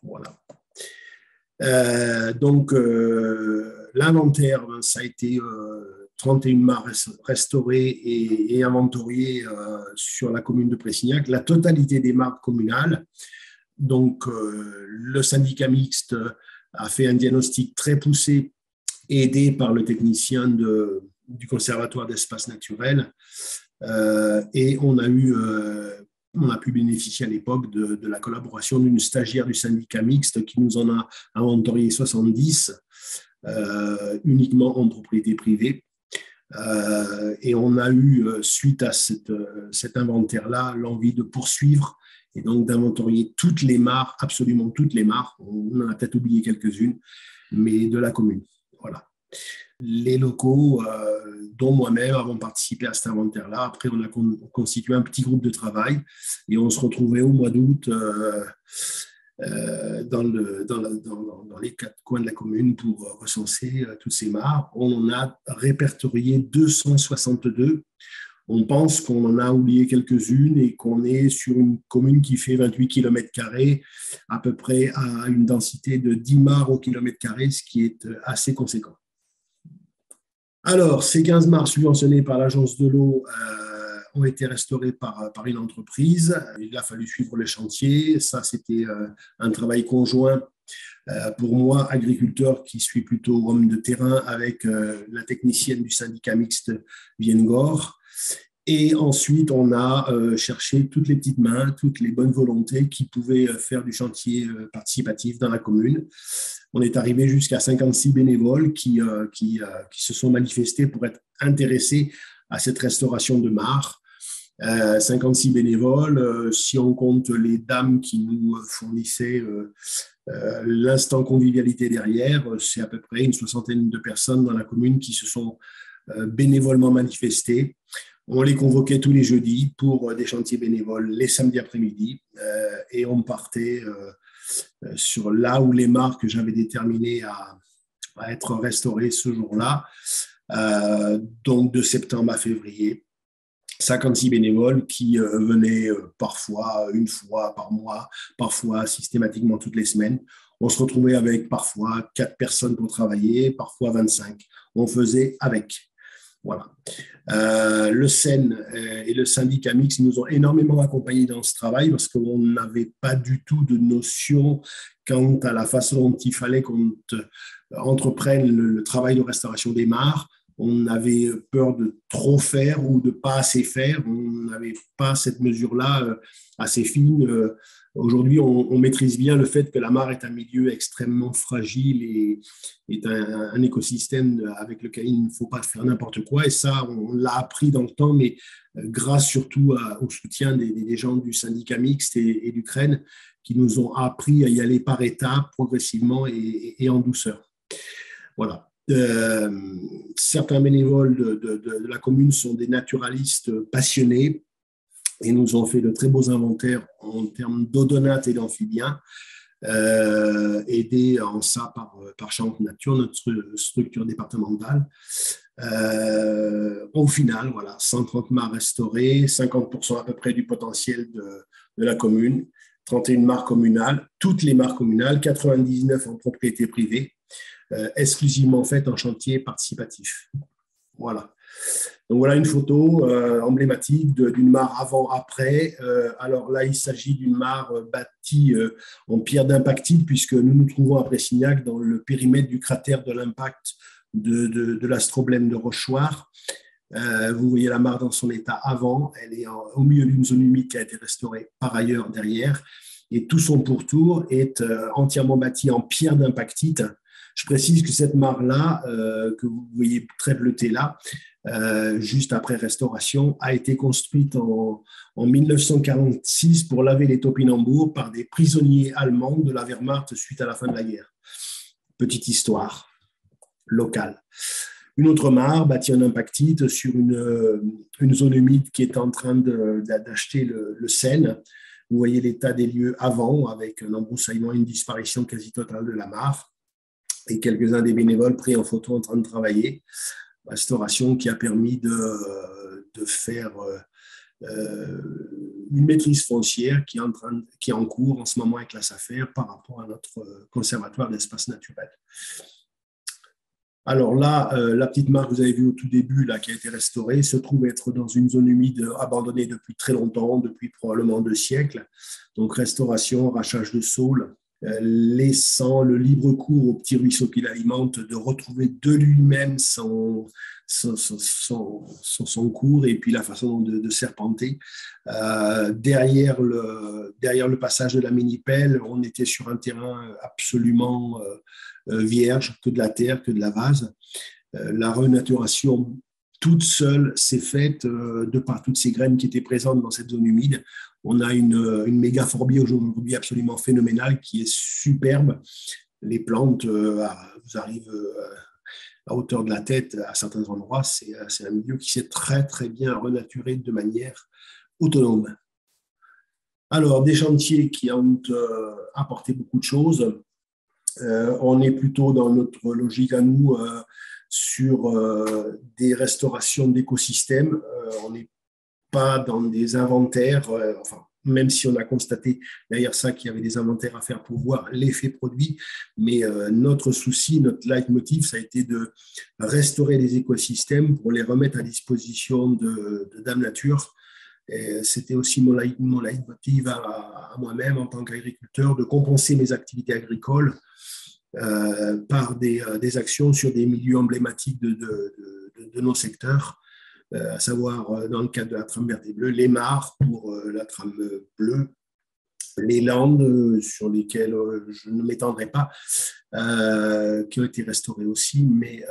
Voilà. Donc, l'inventaire, ça a été 31 mares restaurées et inventoriées sur la commune de Pressignac. La totalité des mares communales. Donc, le syndicat mixte a fait un diagnostic très poussé, aidé par le technicien du Conservatoire d'espaces naturels. Et on a pu bénéficier à l'époque de la collaboration d'une stagiaire du syndicat mixte qui nous en a inventorié 70, uniquement en propriété privée. Et on a eu, suite à cet inventaire-là, l'envie de poursuivre et donc d'inventorier toutes les mares, absolument toutes les mares. On en a peut-être oublié quelques-unes, mais de la commune. Voilà. Les locaux, dont moi-même, avons participé à cet inventaire-là. Après, on a constitué un petit groupe de travail et on se retrouvait au mois d'août dans les 4 coins de la commune pour recenser toutes ces mares. On en a répertorié 262. On pense qu'on en a oublié quelques-unes et qu'on est sur une commune qui fait 28 km², à peu près à une densité de 10 mares au km², ce qui est assez conséquent. Alors, ces 15 mares subventionnées par l'Agence de l'eau ont été restaurées par une entreprise. Il a fallu suivre le chantier. Ça, c'était un travail conjoint pour moi, agriculteur qui suis plutôt homme de terrain, avec la technicienne du syndicat mixte Vienne-Gor. Et ensuite, on a cherché toutes les petites mains, toutes les bonnes volontés qui pouvaient faire du chantier participatif dans la commune. On est arrivé jusqu'à 56 bénévoles qui se sont manifestés pour être intéressés à cette restauration de mares. 56 bénévoles, si on compte les dames qui nous fournissaient l'instant convivialité derrière, c'est à peu près une 60aine de personnes dans la commune qui se sont bénévolement manifestées. On les convoquait tous les jeudis pour des chantiers bénévoles les samedis après-midi et on partait sur là où les mares que j'avais déterminées à être restaurées ce jour-là, donc de septembre à février. 56 bénévoles qui venaient parfois une fois par mois, parfois systématiquement toutes les semaines. On se retrouvait avec parfois 4 personnes pour travailler, parfois 25. On faisait avec. Voilà. Le SEN et le syndicat mixte nous ont énormément accompagnés dans ce travail parce qu'on n'avait pas du tout de notion quant à la façon dont il fallait qu'on entreprenne le travail de restauration des mares. On avait peur de trop faire ou de pas assez faire. On n'avait pas cette mesure-là assez fine. Aujourd'hui, on maîtrise bien le fait que la mare est un milieu extrêmement fragile et est un écosystème avec lequel il ne faut pas faire n'importe quoi. Et ça, on l'a appris dans le temps, mais grâce surtout au soutien des gens du syndicat mixte et du CREN qui nous ont appris à y aller par étapes, progressivement et en douceur. Voilà. Certains bénévoles de la commune sont des naturalistes passionnés et nous ont fait de très beaux inventaires en termes d'odonates et d'amphibiens, aidés en ça par Champ Nature, notre structure départementale. Au final, voilà, 130 mares restaurées, 50% à peu près du potentiel de la commune, 31 mares communales, toutes les mares communales, 99 en propriété privée, exclusivement faites en chantier participatif. Voilà. Donc voilà une photo emblématique d'une mare avant-après. Alors là, il s'agit d'une mare bâtie en pierre d'impactite puisque nous nous trouvons à Bressignac dans le périmètre du cratère de l'impact de l'astroblème de Rochoir. Vous voyez la mare dans son état avant. Elle est au milieu d'une zone humide qui a été restaurée par ailleurs derrière. Et tout son pourtour est entièrement bâti en pierre d'impactite. Je précise que cette mare-là, que vous voyez très bleutée là, juste après restauration, a été construite en 1946 pour laver les topinambours par des prisonniers allemands de la Wehrmacht suite à la fin de la guerre. Petite histoire locale. Une autre mare bâtie en impactite sur une zone humide qui est en train d'acheter le Seine. Vous voyez l'état des lieux avant, avec un embroussaillement et une disparition quasi totale de la mare. Et quelques-uns des bénévoles pris en photo en train de travailler. Restauration qui a permis de faire une maîtrise foncière qui est en cours en ce moment avec la SAFER par rapport à notre conservatoire d'espaces naturels. Alors là, la petite mare que vous avez vue au tout début, là, qui a été restaurée, se trouve être dans une zone humide abandonnée depuis très longtemps, depuis probablement 2 siècles. Donc restauration, arrachage de saules, laissant le libre cours au petit ruisseau qui l'alimente de retrouver de lui-même son cours et puis la façon de serpenter. Derrière le passage de la mini-pelle, on était sur un terrain absolument vierge, que de la terre, que de la vase. La renaturation toute seule s'est faite de par toutes ces graines qui étaient présentes dans cette zone humide. On a une méga fourbier aujourd'hui absolument phénoménale qui est superbe, les plantes vous arrivent à hauteur de la tête à certains endroits. C'est un milieu qui s'est très, très bien renaturé de manière autonome. Alors, des chantiers qui ont apporté beaucoup de choses. On est plutôt dans notre logique à nous sur des restaurations d'écosystèmes. On n'est pas dans des inventaires, enfin, même si on a constaté derrière ça qu'il y avait des inventaires à faire pour voir l'effet produit, mais notre souci, notre leitmotiv, ça a été de restaurer les écosystèmes pour les remettre à disposition de Dame Nature. C'était aussi mon leitmotiv à moi-même en tant qu'agriculteur, de compenser mes activités agricoles par des actions sur des milieux emblématiques de nos secteurs, à savoir dans le cadre de la trame verte et bleue, les mares pour la trame bleue, les landes sur lesquelles je ne m'étendrai pas, qui ont été restaurées aussi, mais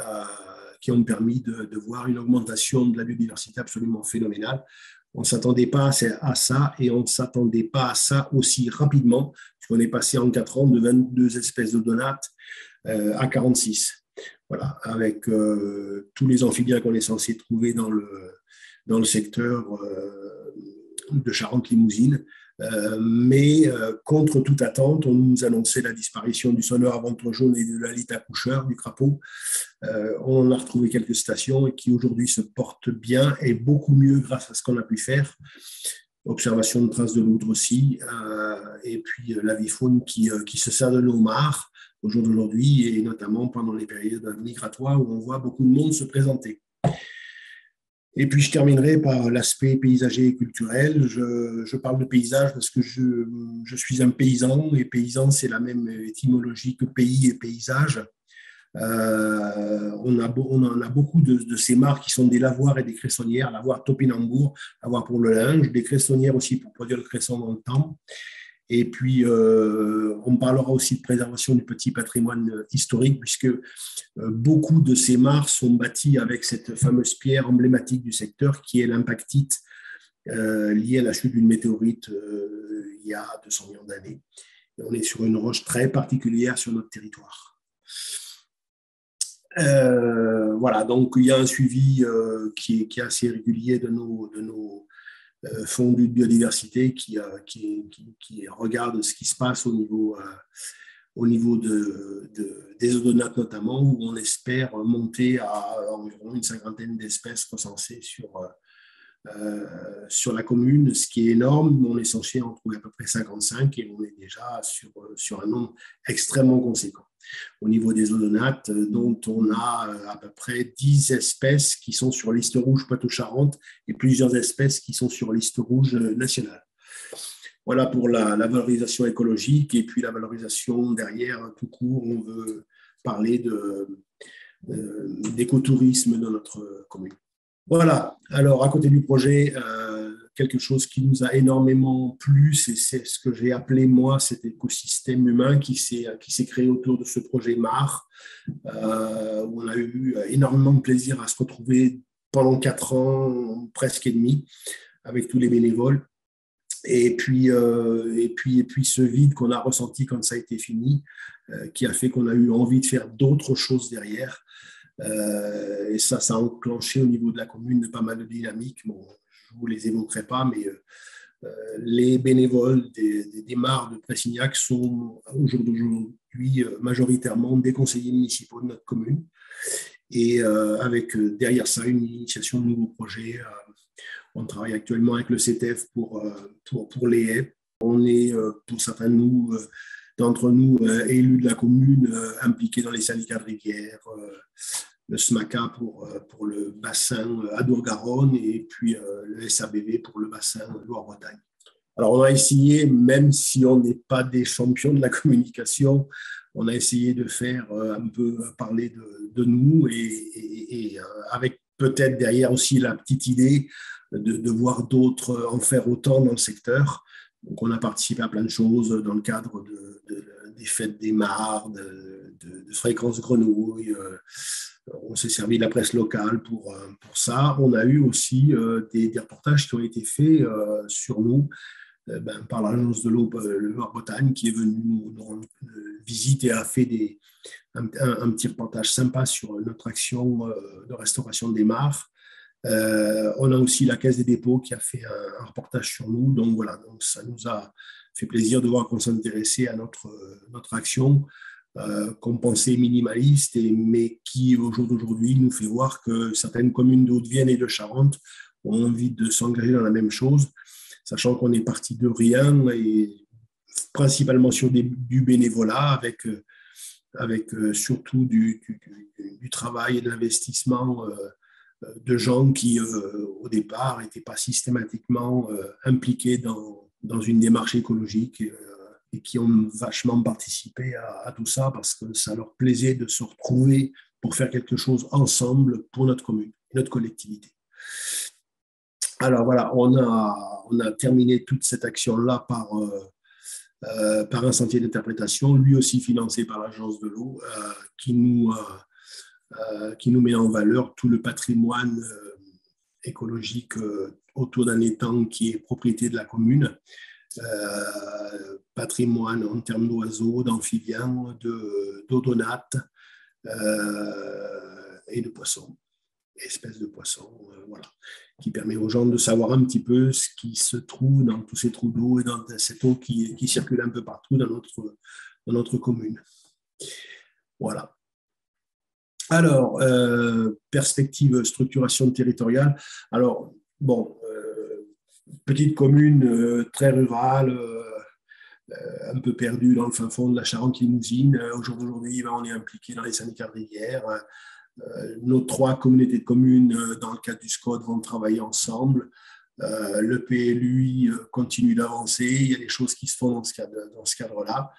qui ont permis de voir une augmentation de la biodiversité absolument phénoménale. On ne s'attendait pas à ça et on ne s'attendait pas à ça aussi rapidement, puisqu'on est passé en 4 ans de 22 espèces d'odonates à 46. Voilà, avec tous les amphibiens qu'on est censé trouver dans le secteur de Charente-Limousin. Mais contre toute attente, on nous annonçait la disparition du sonneur à ventre jaune et de l'alite accoucheur, du crapaud. On a retrouvé quelques stations et qui aujourd'hui se portent bien et beaucoup mieux grâce à ce qu'on a pu faire. Observation de traces de loutre aussi, et puis l'avifaune qui se sert de nos mares au jour d'aujourd'hui, et notamment pendant les périodes migratoires où on voit beaucoup de monde se présenter. Et puis, je terminerai par l'aspect paysager et culturel. Je parle de paysage parce que je suis un paysan, et paysan, c'est la même étymologie que pays et paysage. On en a beaucoup de ces mares qui sont des lavoirs et des cressonnières, lavoir topinambour, lavoir pour le linge, des cressonnières aussi pour produire le cresson dans le temps. Et puis, on parlera aussi de préservation du petit patrimoine historique, puisque beaucoup de ces mares sont bâties avec cette fameuse pierre emblématique du secteur, qui est l'impactite, liée à la chute d'une météorite il y a 200 millions d'années. Et on est sur une roche très particulière sur notre territoire. Voilà, donc il y a un suivi qui est assez régulier de nos fondu de biodiversité qui regarde ce qui se passe au niveau des odonates notamment, où on espère monter à environ une 50aine d'espèces recensées sur la commune, ce qui est énorme. On est censé en trouver à peu près 55 et on est déjà sur un nombre extrêmement conséquent. Au niveau des odonates, dont on a à peu près 10 espèces qui sont sur liste rouge Poitou-Charentes et plusieurs espèces qui sont sur liste rouge nationale. Voilà pour la valorisation écologique, et puis la valorisation derrière, tout court, on veut parler d'écotourisme dans notre commune. Voilà, alors à côté du projet, quelque chose qui nous a énormément plu, c'est ce que j'ai appelé moi cet écosystème humain qui s'est créé autour de ce projet MAR, où on a eu énormément de plaisir à se retrouver pendant 4 ans, presque et demi, avec tous les bénévoles. Et puis ce vide qu'on a ressenti quand ça a été fini, qui a fait qu'on a eu envie de faire d'autres choses derrière. Et ça a enclenché au niveau de la commune pas mal de dynamiques. Bon, je ne vous les évoquerai pas, mais les bénévoles des mares de Pressignac sont aujourd'hui majoritairement des conseillers municipaux de notre commune. Et avec derrière ça une initiation de nouveaux projets. On travaille actuellement avec le CETEF pour les haies. On est, pour certains d'entre nous, élus de la commune, impliqués dans les syndicats de rivière, le SMACA pour le bassin Adour-Garonne, et puis le SABV pour le bassin Loire-Bretagne. Alors, on a essayé, même si on n'est pas des champions de la communication, on a essayé de faire un peu parler de nous, et avec peut-être derrière aussi la petite idée de voir d'autres en faire autant dans le secteur. Donc, on a participé à plein de choses dans le cadre des fêtes des mares, de fréquences grenouilles. On s'est servi de la presse locale pour ça. On a eu aussi des reportages qui ont été faits sur nous, par l'Agence de l'eau Loire-Bretagne qui est venue nous rendre visite et a fait un petit reportage sympa sur notre action de restauration des mares. On a aussi la Caisse des dépôts qui a fait un reportage sur nous. Donc voilà, donc ça nous a fait plaisir de voir qu'on s'intéressait à notre action qu'on pensait minimaliste, mais qui au jour d'aujourd'hui nous fait voir que certaines communes de Haute-Vienne et de Charente ont envie de s'engager dans la même chose, sachant qu'on est parti de rien et principalement sur du bénévolat avec surtout du travail et de l'investissement de gens qui, au départ, n'étaient pas systématiquement impliqués dans une démarche écologique et qui ont vachement participé à tout ça parce que ça leur plaisait de se retrouver pour faire quelque chose ensemble pour notre commune, notre collectivité. Alors voilà, on a terminé toute cette action-là par un sentier d'interprétation, lui aussi financé par l'Agence de l'eau, qui nous met en valeur tout le patrimoine écologique autour d'un étang qui est propriété de la commune. Patrimoine en termes d'oiseaux, d'amphibiens, d'odonates et de poissons, espèces de poissons, voilà, qui permet aux gens de savoir un petit peu ce qui se trouve dans tous ces trous d'eau et dans cette eau qui circule un peu partout dans notre commune. Voilà. Alors, perspective structuration territoriale. Alors, bon, petite commune très rurale, un peu perdue dans le fin fond de la Charente-Limousine. Au jour d'aujourd'hui, on est impliqué dans les syndicats de rivière. Nos 3 communautés de communes, dans le cadre du SCOT, vont travailler ensemble. Le PLUI continue d'avancer. Il y a des choses qui se font dans ce cadre-là.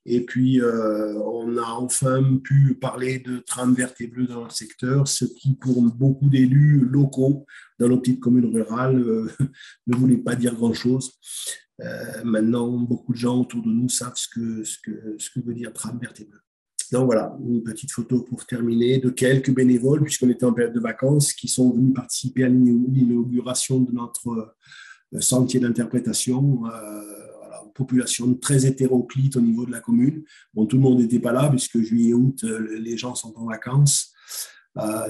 Et puis, on a enfin pu parler de trame verte et bleue dans notre secteur, ce qui, pour beaucoup d'élus locaux dans nos petites communes rurales, ne voulait pas dire grand-chose. Maintenant, beaucoup de gens autour de nous savent ce que veut dire trame verte et bleue. Donc voilà, une petite photo pour terminer de quelques bénévoles, puisqu'on était en période de vacances, qui sont venus participer à l'inauguration de notre sentier d'interprétation. Voilà, une population très hétéroclite au niveau de la commune. Bon, tout le monde n'était pas là, puisque juillet, août, les gens sont en vacances.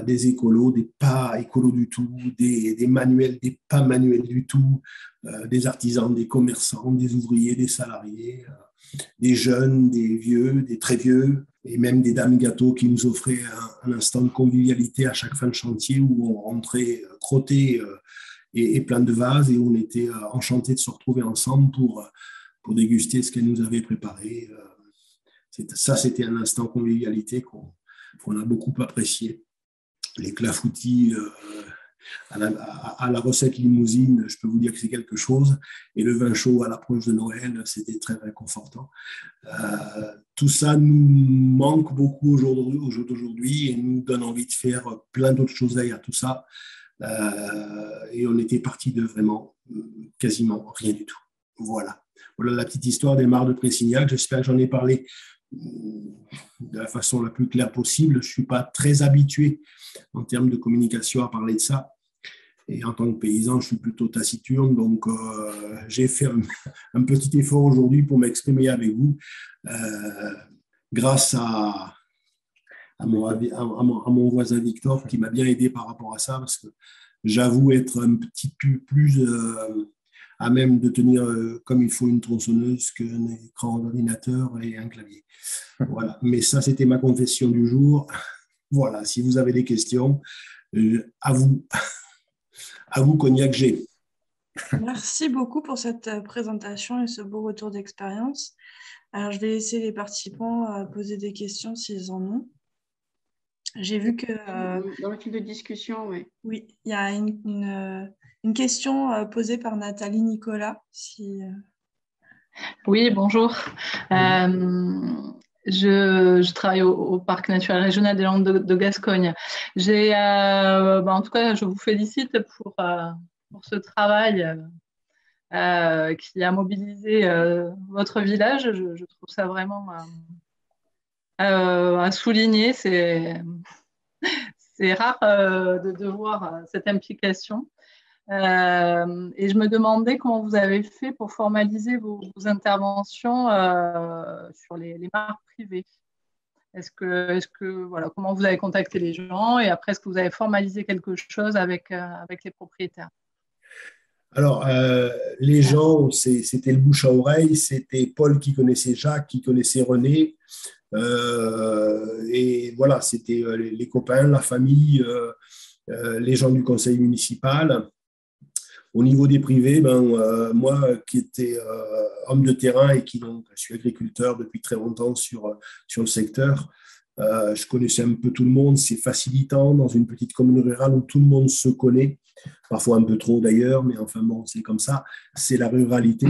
Des écolos, des pas écolos du tout, des manuels, des pas manuels du tout, des artisans, des commerçants, des ouvriers, des salariés, des jeunes, des vieux, des très vieux, et même des dames gâteaux qui nous offraient un instant de convivialité à chaque fin de chantier où on rentrait crotté et plein de vases et où on était enchantés de se retrouver ensemble pour déguster ce qu'elles nous avaient préparé. Ça, c'était un instant convivialité qu'on a beaucoup apprécié. Les clafoutis à la recette limousine, je peux vous dire que c'est quelque chose. Et le vin chaud à l'approche de Noël, c'était très réconfortant. Tout ça nous manque beaucoup au jour d'aujourd'hui et nous donne envie de faire plein d'autres choses derrière tout ça. Et on était parti de vraiment quasiment rien du tout. Voilà la petite histoire des mares de Pressignac. J'espère que j'en ai parlé de la façon la plus claire possible. Je ne suis pas très habitué en termes de communication à parler de ça. Et en tant que paysan, je suis plutôt taciturne. Donc, j'ai fait un petit effort aujourd'hui pour m'exprimer avec vous grâce à mon voisin Victor qui m'a bien aidé par rapport à ça parce que j'avoue être un petit peu plus à même de tenir comme il faut une tronçonneuse qu'un écran d'ordinateur et un clavier. Voilà. Mais ça, c'était ma confession du jour. Voilà, si vous avez des questions, à vous Cognac G. Merci beaucoup pour cette présentation et ce beau retour d'expérience. Alors, je vais laisser les participants poser des questions s'ils en ont. J'ai vu que… dans le fil de discussion, oui. Oui, il y a une question posée par Nathalie Nicolas. Oui, bonjour. Je travaille au Parc naturel régional des Landes de Gascogne. En tout cas, je vous félicite pour ce travail qui a mobilisé votre village. Je trouve ça vraiment à souligner. C'est rare de voir cette implication. Et je me demandais comment vous avez fait pour formaliser vos interventions sur les marques privées. Voilà, comment vous avez contacté les gens et après, est-ce que vous avez formalisé quelque chose avec les propriétaires? Alors, les gens, c'était le bouche à oreille, c'était Paul qui connaissait Jacques, qui connaissait René. Et voilà, c'était les copains, la famille, les gens du conseil municipal. Au niveau des privés, moi qui étais homme de terrain et qui donc je suis agriculteur depuis très longtemps sur le secteur, je connaissais un peu tout le monde. C'est facilitant dans une petite commune rurale où tout le monde se connaît, parfois un peu trop d'ailleurs, mais enfin bon, c'est comme ça, c'est la ruralité.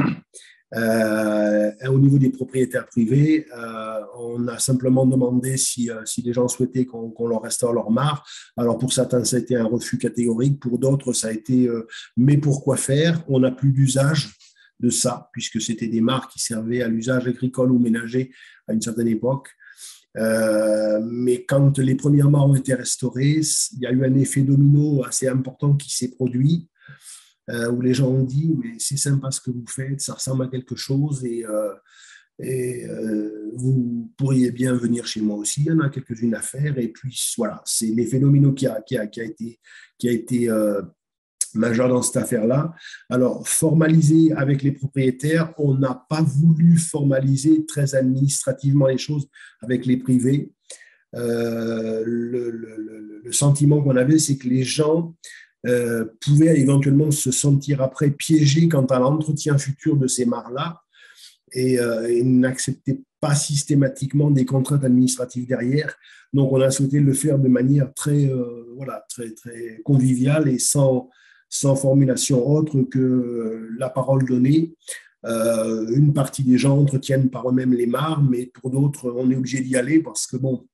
Au niveau des propriétaires privés, on a simplement demandé si les gens souhaitaient qu'on leur restaure leur mare. Alors pour certains, ça a été un refus catégorique, pour d'autres, ça a été mais pourquoi faire? On n'a plus d'usage de ça, puisque c'était des mares qui servaient à l'usage agricole ou ménager à une certaine époque. Mais quand les premières mares ont été restaurées, il y a eu un effet domino assez important qui s'est produit, où les gens ont dit mais c'est sympa ce que vous faites, ça ressemble à quelque chose et vous pourriez bien venir chez moi aussi, il y en a quelques-unes à faire. Et puis voilà, c'est l'effet domino qui a été majeur dans cette affaire-là. Alors, formaliser avec les propriétaires, on n'a pas voulu formaliser très administrativement les choses avec les privés. Le sentiment qu'on avait, c'est que les gens pouvaient éventuellement se sentir après piégés quant à l'entretien futur de ces mares-là et n'acceptaient pas systématiquement des contraintes administratives derrière. Donc, on a souhaité le faire de manière très conviviale et sans formulation autre que la parole donnée. Une partie des gens entretiennent par eux-mêmes les mares, mais pour d'autres, on est obligé d'y aller parce que bon,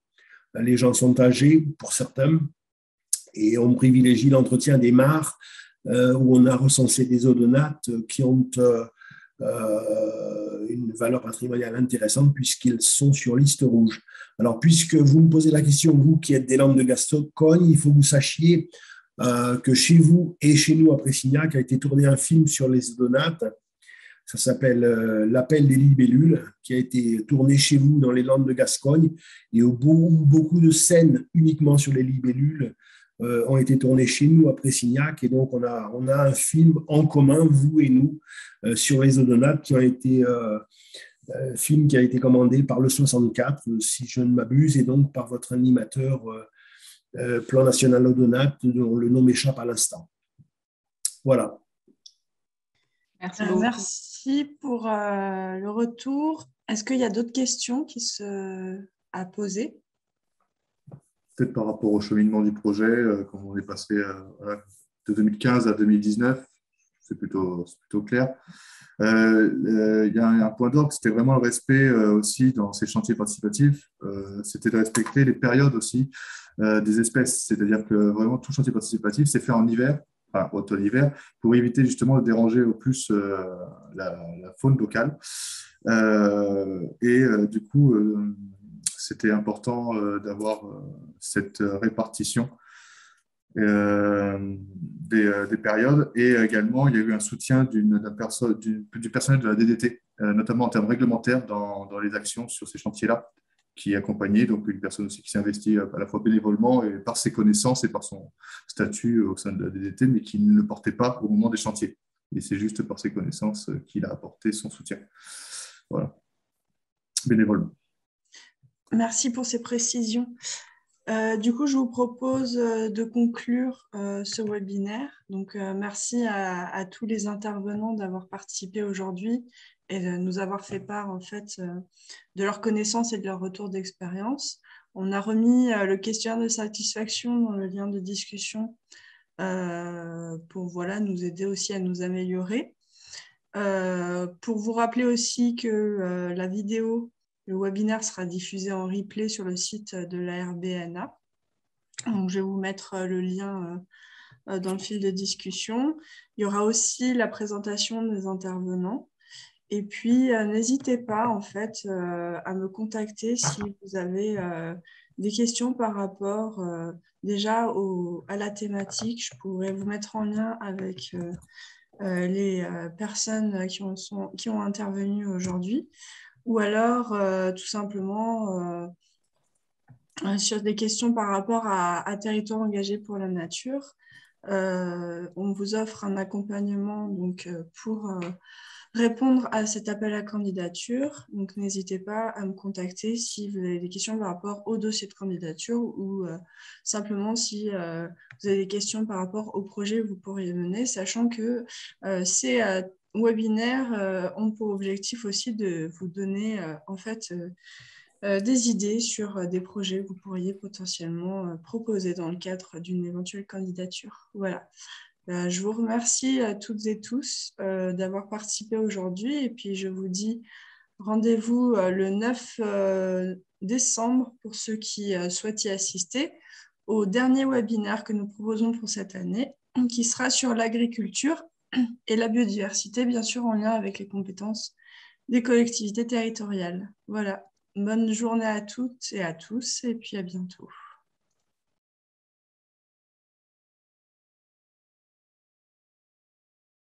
les gens sont âgés pour certains et on privilégie l'entretien des mares où on a recensé des odonates qui ont une valeur patrimoniale intéressante puisqu'ils sont sur liste rouge. Alors, puisque vous me posez la question, vous qui êtes des Landes de Gascogne, il faut que vous sachiez que chez vous et chez nous à Pressignac a été tourné un film sur les odonates. Ça s'appelle L'appel des libellules, qui a été tourné chez vous dans les Landes de Gascogne et où beaucoup de scènes uniquement sur les libellules ont été tournées chez nous à Pressignac. Et donc, on a un film en commun, vous et nous, sur les odonates qui ont été film qui a été commandé par le 64, si je ne m'abuse, et donc par votre animateur Plan National Odonate, dont le nom m'échappe à l'instant. Voilà. Merci pour le retour. Est-ce qu'il y a d'autres questions à poser? Peut-être par rapport au cheminement du projet, quand on est passé de 2015 à 2019, c'est plutôt clair. Il y a un point d'ordre, c'était vraiment le respect aussi dans ces chantiers participatifs, c'était de respecter les périodes aussi des espèces, c'est-à-dire que vraiment tout chantier participatif c'est fait en hiver, enfin automne-hiver, pour éviter justement de déranger au plus la faune locale. Du coup, c'était important d'avoir cette répartition des périodes, et également il y a eu un soutien du personnel de la DDT, notamment en termes réglementaires dans les actions sur ces chantiers-là, qui accompagnait donc une personne aussi qui s'est investie à la fois bénévolement et par ses connaissances et par son statut au sein de la DDT, mais qui ne le portait pas au moment des chantiers. Et c'est juste par ses connaissances qu'il a apporté son soutien. Voilà, bénévolement. Merci pour ces précisions. Du coup, je vous propose de conclure ce webinaire. Donc, merci à tous les intervenants d'avoir participé aujourd'hui et de nous avoir fait part en fait de leurs connaissances et de leur retour d'expérience. On a remis le questionnaire de satisfaction dans le lien de discussion pour nous aider aussi à nous améliorer. Pour vous rappeler aussi que la vidéo, le webinaire sera diffusé en replay sur le site de la RBNA. Donc, je vais vous mettre le lien dans le fil de discussion. Il y aura aussi la présentation des intervenants. Et puis, n'hésitez pas en fait à me contacter si vous avez des questions par rapport déjà à la thématique. Je pourrais vous mettre en lien avec les personnes qui ont intervenu aujourd'hui, ou alors tout simplement sur des questions par rapport à territoire engagé pour la nature. On vous offre un accompagnement donc, pour répondre à cet appel à candidature. Donc, n'hésitez pas à me contacter si vous avez des questions par rapport au dossier de candidature ou simplement si vous avez des questions par rapport au projet que vous pourriez mener, sachant que ces webinaires ont pour objectif aussi de vous donner en fait des idées sur des projets que vous pourriez potentiellement proposer dans le cadre d'une éventuelle candidature. Voilà. Je vous remercie à toutes et tous d'avoir participé aujourd'hui et puis je vous dis rendez-vous le 9 décembre pour ceux qui souhaitent y assister au dernier webinaire que nous proposons pour cette année qui sera sur l'agriculture et la biodiversité, bien sûr en lien avec les compétences des collectivités territoriales. Voilà. Bonne journée à toutes et à tous et puis à bientôt.